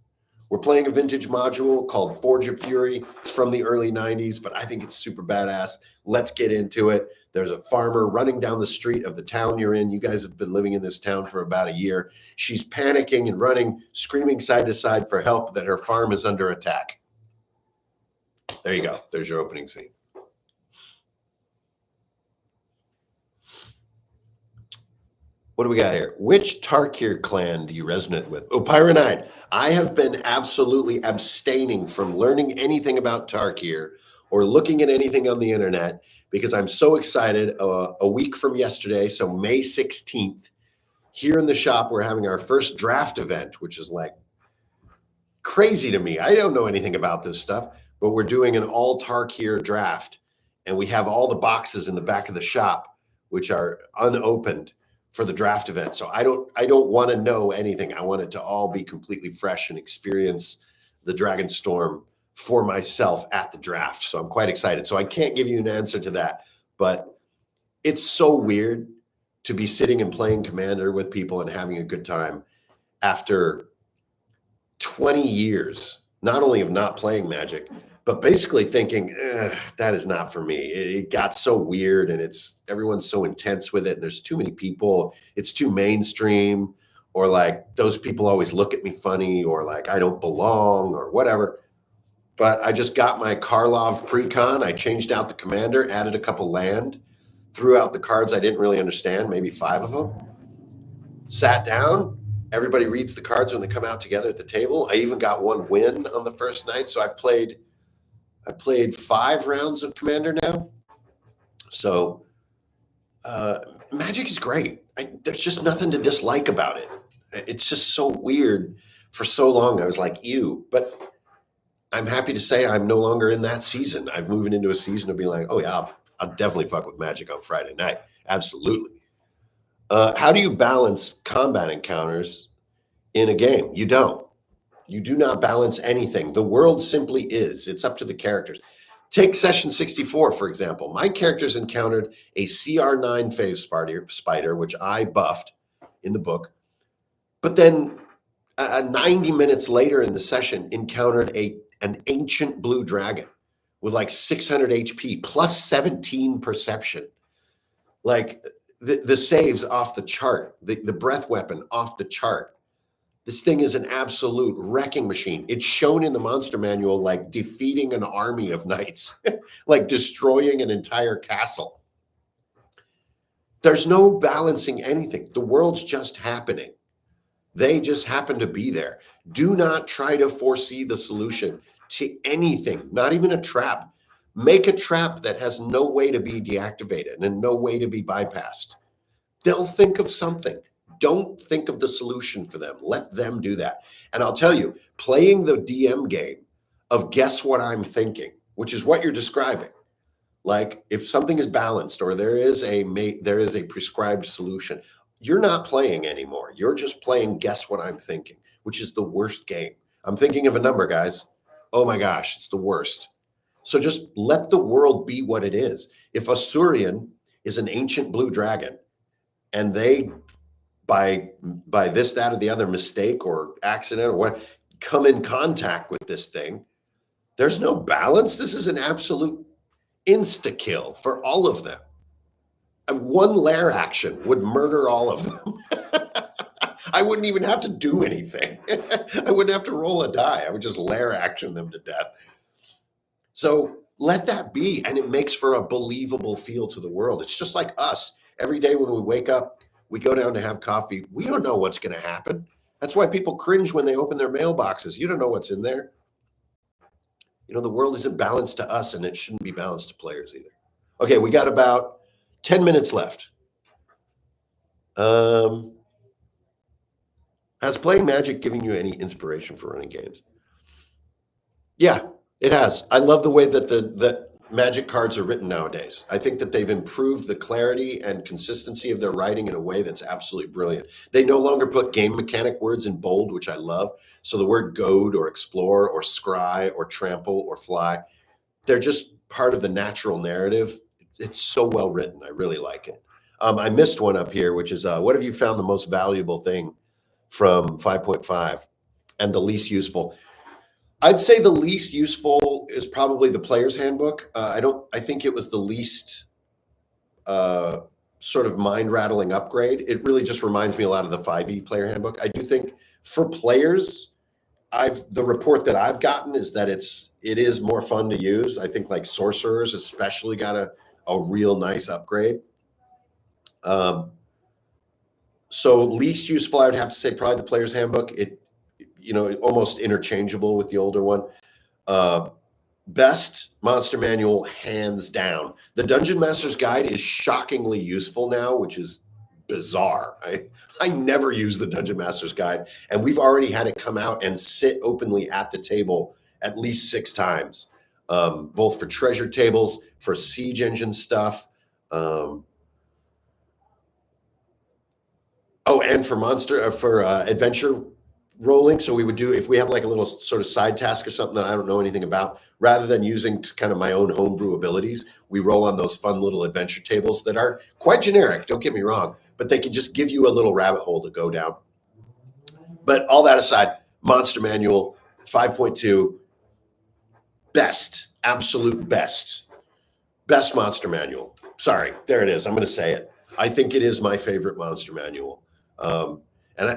We're playing a vintage module called Forge of Fury. It's from the early 90s, but I think it's super badass. Let's get into it. There's a farmer running down the street of the town you're in. You guys have been living in this town for about a year. She's panicking and running, screaming side to side for help that her farm is under attack. There you go. There's your opening scene. What do we got here? Which Tarkir clan do you resonate with? Oh, Pyronide. I have been absolutely abstaining from learning anything about Tarkir or looking at anything on the internet because I'm so excited. A week from yesterday, so May 16th, here in the shop, we're having our first draft event, which is like crazy to me. I don't know anything about this stuff, but we're doing an all Tarkir draft, and we have all the boxes in the back of the shop, which are unopened for the draft event. So I don't want to know anything. I want it to all be completely fresh and experience the Dragonstorm for myself at the draft. So I'm quite excited. So I can't give you an answer to that, but it's so weird to be sitting and playing Commander with people and having a good time after 20 years, not only of not playing Magic, but basically thinking, that is not for me. It got so weird and everyone's so intense with it. And there's too many people. It's too mainstream, or like those people always look at me funny, or like I don't belong or whatever. But I just got my Karlov pre-con. I changed out the commander, added a couple land, threw out the cards I didn't really understand, maybe 5 of them, sat down. Everybody reads the cards when they come out together at the table. I even got one win on the first night. So I played 5 rounds of Commander now. So Magic is great. There's just nothing to dislike about it. It's just so weird. For so long, I was like, ew. But I'm happy to say I'm no longer in that season. I'm moving into a season of being like, oh yeah, I'll definitely fuck with Magic on Friday night. Absolutely. How do you balance combat encounters in a game? You don't. You do not balance anything. The world simply is. It's up to the characters. Take Session 64, for example. My characters encountered a CR9 phase spider, which I buffed in the book. But then 90 minutes later in the session, encountered an ancient blue dragon with like 600 HP plus 17 perception. Like the saves off the chart, the breath weapon off the chart. This thing is an absolute wrecking machine. It's shown in the monster manual like defeating an army of knights, like destroying an entire castle. There's no balancing anything. The world's just happening. They just happen to be there. Do not try to foresee the solution to anything, not even a trap. Make a trap that has no way to be deactivated and no way to be bypassed. They'll think of something. Don't think of the solution for them. Let them do that. And I'll tell you, playing the DM game of guess what I'm thinking, which is what you're describing. Like if something is balanced or there is a prescribed solution, you're not playing anymore. You're just playing guess what I'm thinking, which is the worst game. I'm thinking of a number, guys. Oh my gosh, it's the worst. So just let the world be what it is. If Asurian is an ancient blue dragon and they by this, that, or the other mistake or accident or what, come in contact with this thing, there's no balance. This is an absolute insta-kill for all of them. One lair action would murder all of them. I wouldn't even have to do anything. I wouldn't have to roll a die. I would just lair action them to death. So let that be, and it makes for a believable feel to the world. It's just like us. Every day when we wake up, we go down to have coffee. We don't know what's going to happen. That's why people cringe when they open their mailboxes. You don't know what's in there. You know, the world isn't balanced to us, and it shouldn't be balanced to players either. Okay, we got about 10 minutes left. Has playing Magic given you any inspiration for running games? Yeah, it has. I love the way that the Magic cards are written nowadays. I think that they've improved the clarity and consistency of their writing in a way that's absolutely brilliant. They no longer put game mechanic words in bold, which I love. So the word goad or explore or scry or trample or fly, they're just part of the natural narrative. It's so well written. I really like it. I missed one up here, which is what have you found the most valuable thing from 5.5 and the least useful? I'd say the least useful is probably the player's handbook. I think it was the least uh, sort of mind rattling upgrade. It really just reminds me a lot of the 5e player handbook. I do think for players, the report that I've gotten is that it is more fun to use. I think like sorcerers especially got a real nice upgrade. So least useful, I would have to say probably the player's handbook. Almost interchangeable with the older one. Best monster manual, hands down. The Dungeon Master's Guide is shockingly useful now, which is bizarre. I never use the Dungeon Master's Guide, and we've already had it come out and sit openly at the table at least 6 times, both for treasure tables, for siege engine stuff. And for adventure rolling. So we would do, if we have like a little sort of side task or something that I don't know anything about, rather than using kind of my own homebrew abilities, we roll on those fun little adventure tables that are quite generic, don't get me wrong, but they can just give you a little rabbit hole to go down. But all that aside, Monster Manual 5.2, best, absolute best Monster Manual. Sorry, there it is. I'm going to say it. I think it is my favorite Monster Manual.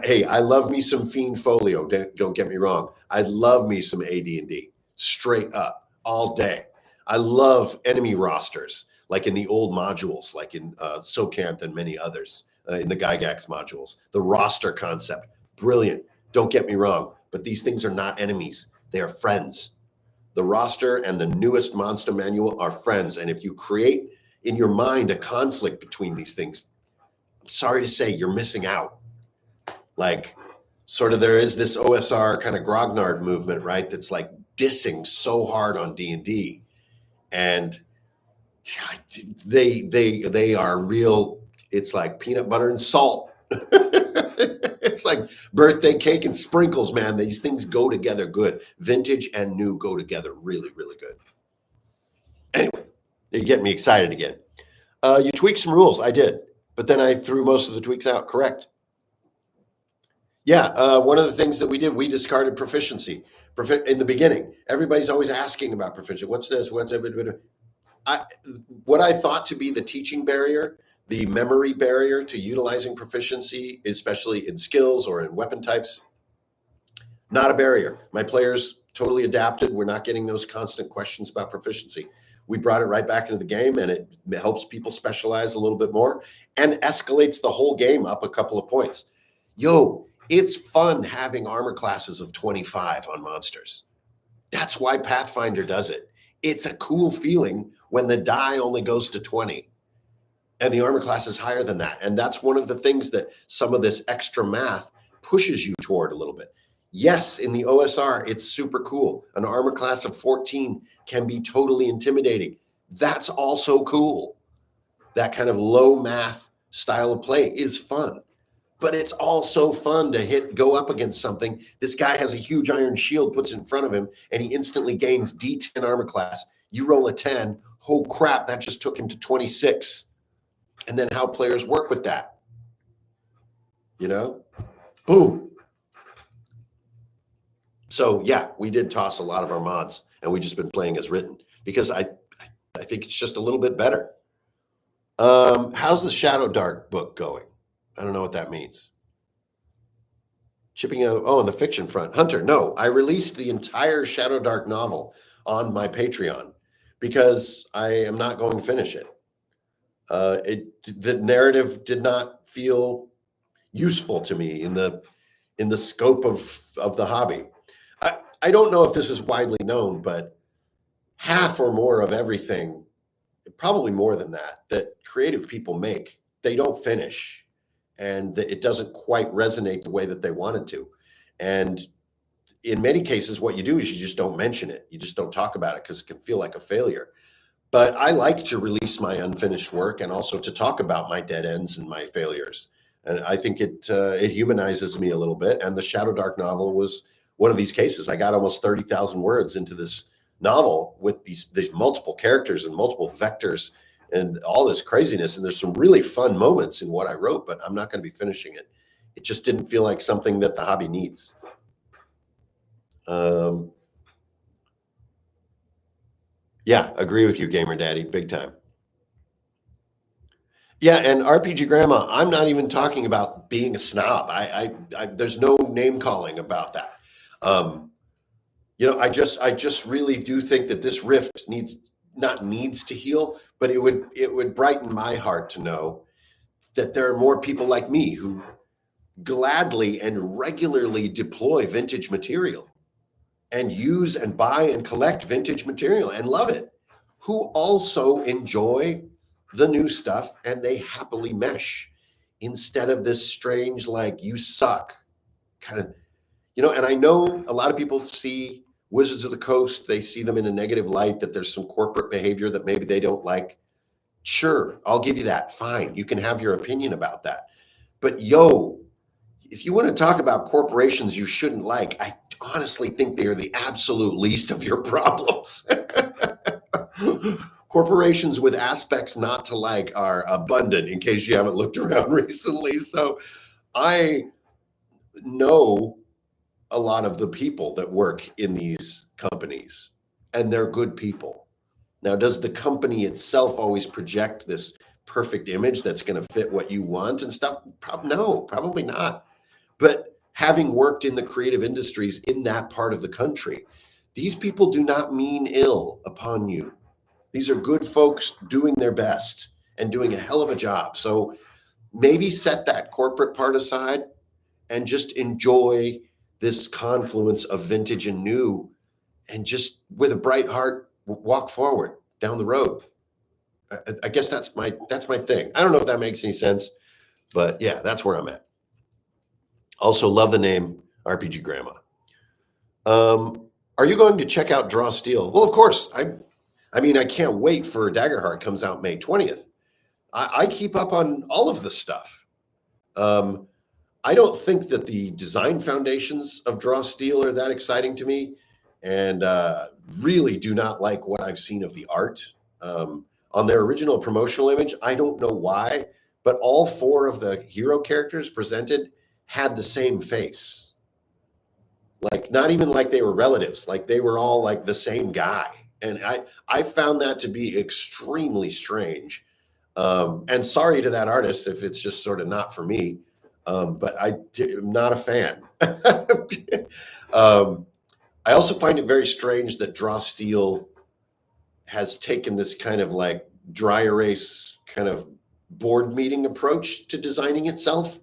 Hey, I love me some Fiend Folio. Don't get me wrong. I love me some AD&D, straight up, all day. I love enemy rosters, like in the old modules, like in SoCanth and many others, in the Gygax modules. The roster concept, brilliant. Don't get me wrong, but these things are not enemies. They are friends. The roster and the newest Monster Manual are friends. And if you create in your mind a conflict between these things, I'm sorry to say, you're missing out. Like, sort of, there is this OSR kind of grognard movement, right? That's like dissing so hard on D&D, and they are real. It's like peanut butter and salt. It's like birthday cake and sprinkles, man. These things go together good. Vintage and new go together really, really good. Anyway, you're getting me excited again. You tweaked some rules. I did, but then I threw most of the tweaks out. Correct. Yeah, one of the things that we did, we discarded proficiency. In the beginning, everybody's always asking about proficiency. What's this? What's that? What I thought to be the teaching barrier, the memory barrier to utilizing proficiency, especially in skills or in weapon types, not a barrier. My players totally adapted. We're not getting those constant questions about proficiency. We brought it right back into the game, and it helps people specialize a little bit more and escalates the whole game up a couple of points. It's fun having armor classes of 25 on monsters. That's why Pathfinder does it. It's a cool feeling when the die only goes to 20 and the armor class is higher than that. And that's one of the things that some of this extra math pushes you toward a little bit. Yes, in the OSR, it's super cool. An armor class of 14 can be totally intimidating. That's also cool. That kind of low math style of play is fun. But it's also fun to go up against something. This guy has a huge iron shield, puts it in front of him, and he instantly gains D10 armor class. You roll a 10. Oh, crap, that just took him to 26. And then how players work with that. Boom. So, yeah, we did toss a lot of our mods, and we've just been playing as written because I think it's just a little bit better. How's the Shadow Dark book going? I don't know what that means. Chipping out, on the fiction front. Hunter, no, I released the entire Shadow Dark novel on my Patreon because I am not going to finish it. The narrative did not feel useful to me in the scope of the hobby. I don't know if this is widely known, but half or more of everything, probably more than that creative people make, they don't finish. And it doesn't quite resonate the way that they wanted to. And in many cases, what you do is you just don't mention it. You just don't talk about it because it can feel like a failure. But I like to release my unfinished work and also to talk about my dead ends and my failures. And I think it humanizes me a little bit. And the Shadow Dark novel was one of these cases. I got almost 30,000 words into this novel with these multiple characters and multiple vectors and all this craziness. And there's some really fun moments in what I wrote, but I'm not going to be finishing it. It just didn't feel like something that the hobby needs. Yeah, agree with you, Gamer Daddy, big time. Yeah, and RPG Grandma, I'm not even talking about being a snob. There's no name calling about that. Um, I just really do think that this rift needs to heal, but it would brighten my heart to know that there are more people like me who gladly and regularly deploy vintage material and use and buy and collect vintage material and love it, who also enjoy the new stuff and they happily mesh instead of this strange, like, you suck kind of, and I know a lot of people see Wizards of the Coast, they see them in a negative light, that there's some corporate behavior that maybe they don't like. Sure, I'll give you that. Fine. You can have your opinion about that. But if you want to talk about corporations you shouldn't like, I honestly think they are the absolute least of your problems. Corporations with aspects not to like are abundant, in case you haven't looked around recently. So I know a lot of the people that work in these companies, and they're good people. Now, does the company itself always project this perfect image that's going to fit what you want and stuff? No, probably not. But having worked in the creative industries in that part of the country, these people do not mean ill upon you. These are good folks doing their best and doing a hell of a job. So maybe set that corporate part aside and just enjoy this confluence of vintage and new, and just with a bright heart walk forward down the road. I guess that's my thing. I don't know if that makes any sense, but yeah, that's where I'm at. Also love the name RPG Grandma. Are you going to check out Draw Steel? Well, of course. I mean, I can't wait for Daggerheart comes out May 20th. I keep up on all of the stuff. I don't think that the design foundations of Draw Steel are that exciting to me, and really do not like what I've seen of the art. On their original promotional image, I don't know why, but all 4 of the hero characters presented had the same face. Like, not even like they were relatives, like they were all like the same guy. And I found that to be extremely strange. And sorry to that artist if it's just sort of not for me. But I'm not a fan. I also find it very strange that Draw Steel has taken this kind of like dry erase kind of board meeting approach to designing itself.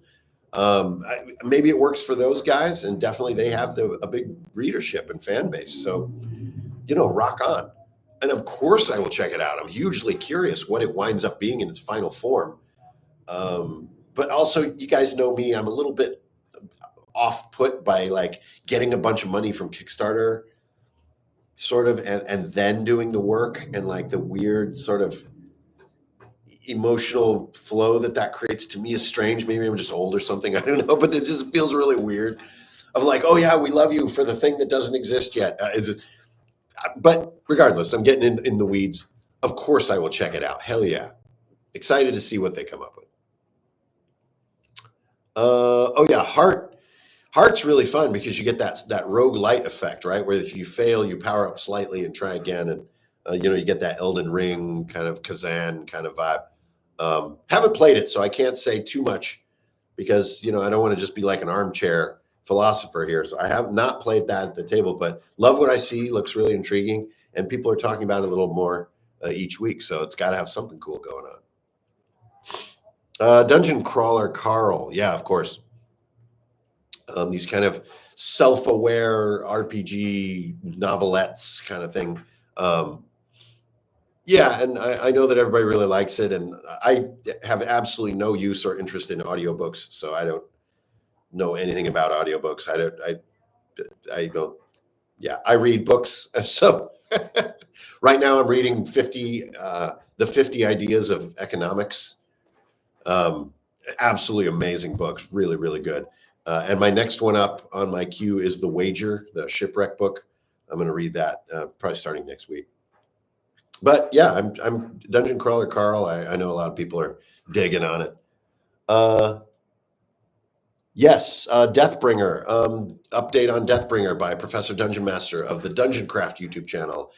Maybe it works for those guys, and definitely they have a big readership and fan base. So, rock on. And of course I will check it out. I'm hugely curious what it winds up being in its final form. But also, you guys know me, I'm a little bit off put by like getting a bunch of money from Kickstarter sort of, and then doing the work, and like the weird sort of emotional flow that creates to me is strange. Maybe I'm just old or something. I don't know, but it just feels really weird of like, oh yeah, we love you for the thing that doesn't exist yet. But regardless, I'm getting in the weeds. Of course I will check it out. Hell yeah. Excited to see what they come up with. Oh yeah, Heart's really fun because you get that roguelite effect, right? Where if you fail, you power up slightly and try again, and you get that Elden Ring kind of Kazan kind of vibe. Haven't played it, so I can't say too much because I don't want to just be like an armchair philosopher here. So I have not played that at the table, but love what I see. Looks really intriguing, and people are talking about it a little more each week. So it's got to have something cool going on. Dungeon Crawler Carl, yeah, of course. These kind of self-aware RPG novelettes kind of thing. Yeah, and I know that everybody really likes it, and I have absolutely no use or interest in audiobooks, so I don't know anything about audiobooks. I don't. Yeah, I read books, so right now I'm reading the 50 Ideas of Economics. Absolutely amazing books, really, really good. And my next one up on my queue is The Wager, the shipwreck book. I'm going to read that probably starting next week. But yeah, I'm Dungeon Crawler Carl. I know a lot of people are digging on it. Yes, Deathbringer. Update on Deathbringer by Professor Dungeon Master of the Dungeon Craft YouTube channel.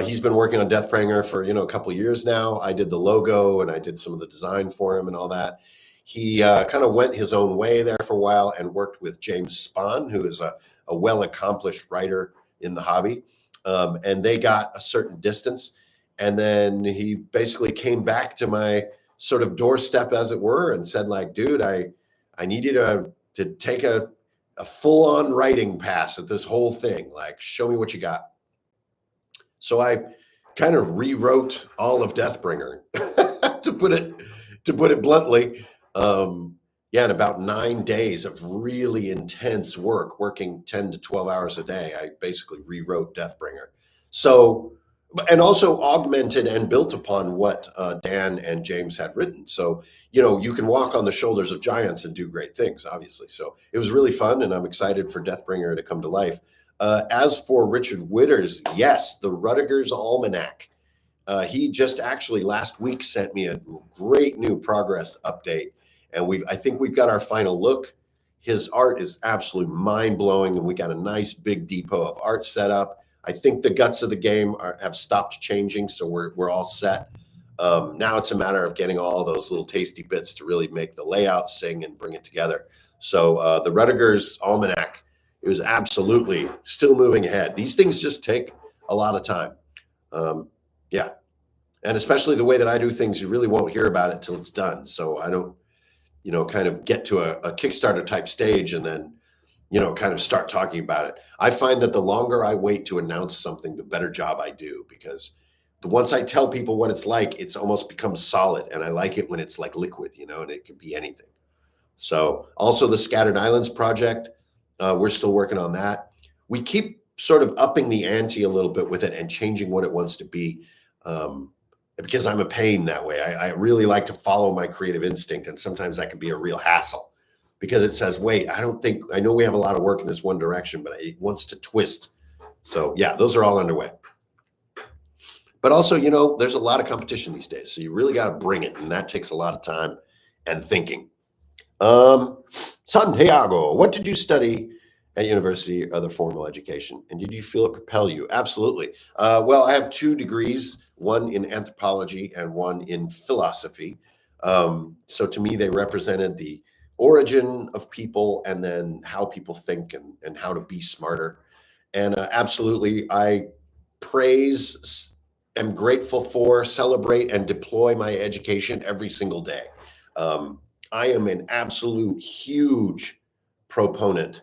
He's been working on Deathbringer for a couple of years now. I did the logo and I did some of the design for him and all that. He kind of went his own way there for a while and worked with James Spahn, who is a well-accomplished writer in the hobby. And they got a certain distance. And then he basically came back to my sort of doorstep, as it were, and said, like, dude, I need you to take a full-on writing pass at this whole thing. Like, show me what you got. So I kind of rewrote all of Deathbringer, to put it bluntly. In about 9 days of really intense work, working 10 to 12 hours a day, I basically rewrote Deathbringer. So, and also augmented and built upon what Dan and James had written. So, you can walk on the shoulders of giants and do great things, obviously. So it was really fun, and I'm excited for Deathbringer to come to life. As for Richard Witter's, yes, the Rudiger's Almanac. He just actually last week sent me a great new progress update, and I think we've got our final look. His art is absolutely mind-blowing, and we got a nice big depot of art set up. I think the guts of the game have stopped changing, so we're all set. Now it's a matter of getting all those little tasty bits to really make the layout sing and bring it together. So the Rudiger's Almanac, it was absolutely still moving ahead. These things just take a lot of time. Yeah. And especially the way that I do things, you really won't hear about it till it's done. So I don't, kind of get to a Kickstarter type stage and then, kind of start talking about it. I find that the longer I wait to announce something, the better job I do, because once I tell people what it's like, it's almost becomes solid. And I like it when it's like liquid, and it could be anything. So also the Scattered Islands project, we're still working on that. We keep sort of upping the ante a little bit with it and changing what it wants to be, because I'm a pain that way. I really like to follow my creative instinct, and sometimes that can be a real hassle because it says, wait, I know we have a lot of work in this one direction, but it wants to twist. So yeah, those are all underway. But also, there's a lot of competition these days, so you really got to bring it, and that takes a lot of time and thinking. Santiago, what did you study at university or other formal education, and did you feel it propel you? Absolutely. Well, I have 2 degrees, one in anthropology and one in philosophy. So to me, they represented the origin of people and then how people think and how to be smarter. And absolutely, I praise, am grateful for, celebrate, and deploy my education every single day. I am an absolute huge proponent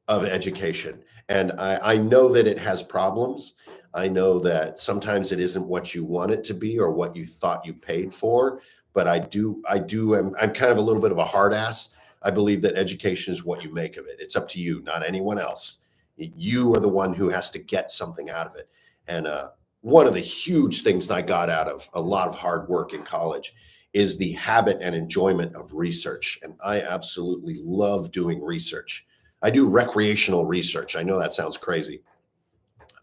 of education. And I know that it has problems. I know that sometimes it isn't what you want it to be or what you thought you paid for. But I'm kind of a little bit of a hard ass. I believe that education is what you make of it. It's up to you, not anyone else. You are the one who has to get something out of it. And one of the huge things that I got out of a lot of hard work in college is the habit and enjoyment of research. And I absolutely love doing research. I do recreational research. I know that sounds crazy.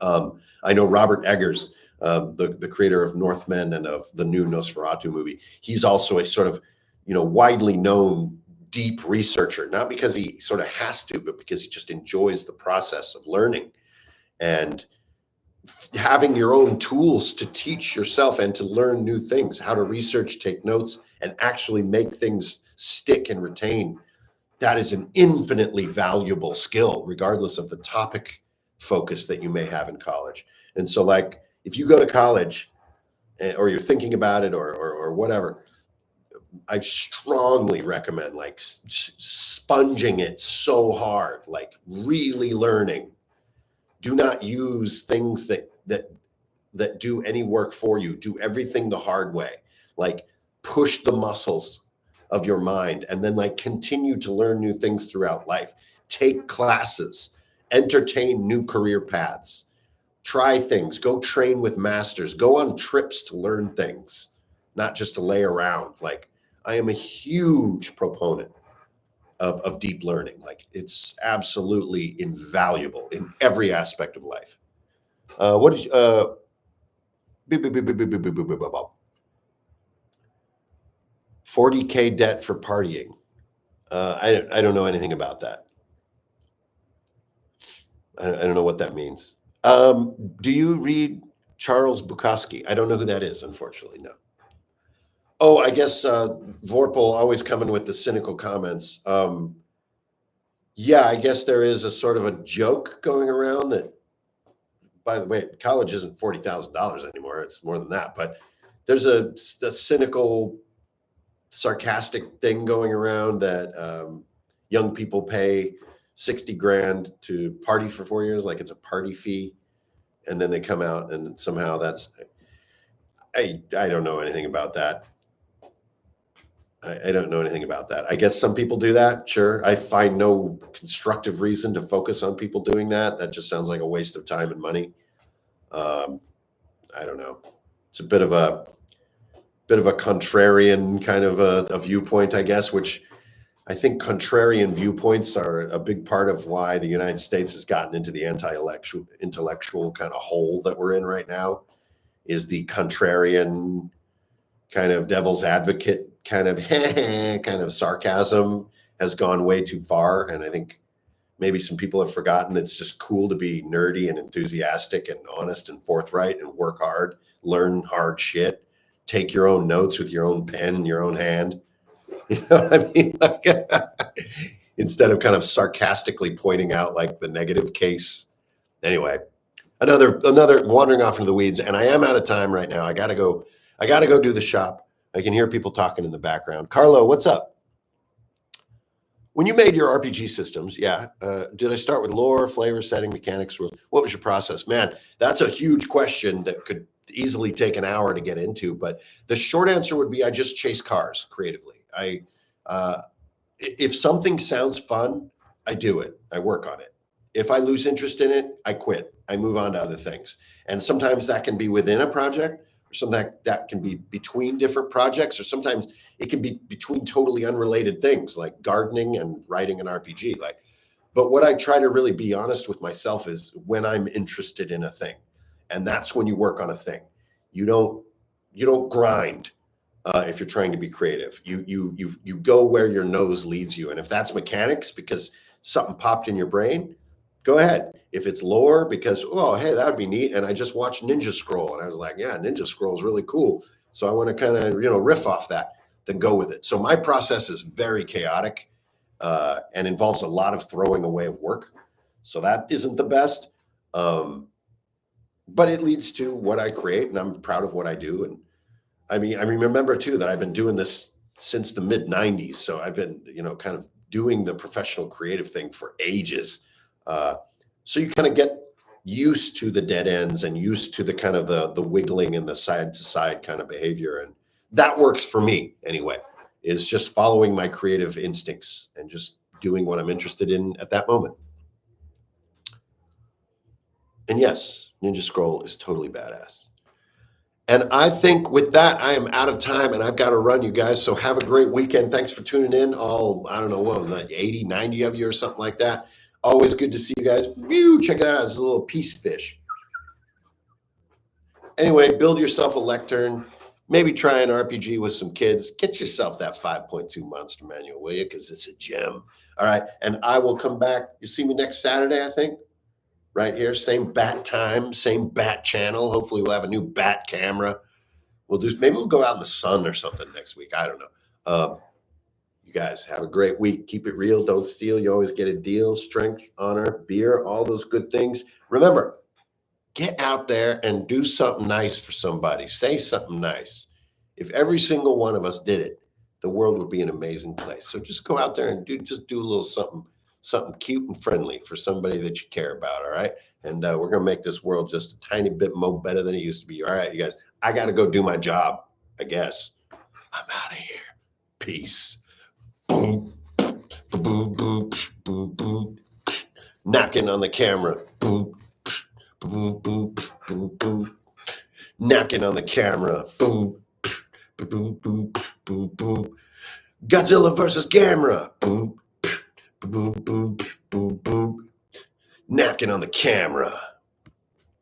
I know Robert Eggers, the creator of Northmen and of the new Nosferatu movie. He's also a sort of, widely known deep researcher, not because he sort of has to, but because he just enjoys the process of learning and having your own tools to teach yourself and to learn new things, how to research, take notes, and actually make things stick and retain. That is an infinitely valuable skill, regardless of the topic focus that you may have in college. And so, like, if you go to college or you're thinking about it or whatever, I strongly recommend like sponging it so hard, like really learning. Do not use things that do any work for you. Do everything the hard way. Like push the muscles of your mind and then like continue to learn new things throughout life. Take classes, entertain new career paths, try things, go train with masters, go on trips to learn things, not just to lay around. Like I am a huge proponent of deep learning. Like it's absolutely invaluable in every aspect of life. What is 40K debt for partying? I don't know anything about that. I don't know what that means. Do you read Charles Bukowski. I don't know who that is, unfortunately. No. Oh, I guess Vorpal always coming with the cynical comments. Yeah, I guess there is a sort of a joke going around that, by the way, college isn't $40,000 anymore. It's more than that. But there's a cynical, sarcastic thing going around that young people pay 60 grand to party for 4 years, like it's a party fee. And then they come out and somehow that's, I don't know anything about that. I don't know anything about that. I guess some people do that. Sure. I find no constructive reason to focus on people doing that. That just sounds like a waste of time and money. I don't know. It's a bit of a contrarian kind of a viewpoint, I guess, which I think contrarian viewpoints are a big part of why the United States has gotten into the intellectual kind of hole that we're in right now, is the contrarian kind of devil's advocate kind of sarcasm has gone way too far. And I think maybe some people have forgotten it's just cool to be nerdy and enthusiastic and honest and forthright and work hard, learn hard shit, take your own notes with your own pen in your own hand. You know what I mean? Like, instead of kind of sarcastically pointing out like the negative case. Anyway, another wandering off into the weeds, and I am out of time right now. I gotta go do the shop. I can hear people talking in the background. Carlo, what's up? When you made your RPG systems, did I start with lore, flavor, setting, mechanics? What was your process? Man, that's a huge question that could easily take an hour to get into. But the short answer would be I just chase cars creatively. If something sounds fun, I do it. I work on it. If I lose interest in it, I quit. I move on to other things. And sometimes that can be within a project, or something that can be between different projects, or sometimes it can be between totally unrelated things like gardening and writing an RPG. But what I try to really be honest with myself is when I'm interested in a thing, and that's when you work on a thing. You don't grind. If you're trying to be creative, you go where your nose leads you. And if that's mechanics because something popped in your brain, go ahead. If it's lore because, oh, hey, that would be neat. And I just watched Ninja Scroll and I was like, yeah, Ninja Scroll is really cool. So I want to kind of, riff off that, then go with it. So my process is very chaotic and involves a lot of throwing away of work. So that isn't the best. But it leads to what I create, and I'm proud of what I do. And I mean, I remember too that I've been doing this since the mid 90s. So I've been, kind of doing the professional creative thing for ages. So you kind of get used to the dead ends and used to the kind of the wiggling and the side to side kind of behavior. And that works for me anyway, is just following my creative instincts and just doing what I'm interested in at that moment. And yes, Ninja Scroll is totally badass. And I think with that, I am out of time and I've got to run, you guys. So have a great weekend. Thanks for tuning in. I don't know, what was that, 80, 90 of you or something like that. Always good to see you guys. Check it out. It's a little peace fish. Anyway, build yourself a lectern. Maybe try an RPG with some kids. Get yourself that 5.2 monster manual, will you? Because it's a gem. All right. And I will come back. You see me next Saturday, I think. Right here, same bat time, same bat channel. Hopefully we'll have a new bat camera. Maybe we'll go out in the sun or something next week. I don't know. You guys have a great week. Keep it real. Don't steal. You always get a deal. Strength, honor, beer, all those good things. Remember, get out there and do something nice for somebody. Say something nice. If every single one of us did it, the world would be an amazing place. So just go out there and do a little something cute and friendly for somebody that you care about, all right? And we're going to make this world just a tiny bit more better than it used to be. All right, you guys, I got to go do my job, I guess. I'm out of here. Peace. Boom, boom, boom, boom, boom. Napkin on the camera. Boom, boom, boom, boom, boom. Napkin on the camera. Boom, boom, boom, boom, boom. Godzilla versus Gamera. Boom. Boom, boom, boom, boom. Napkin on the camera.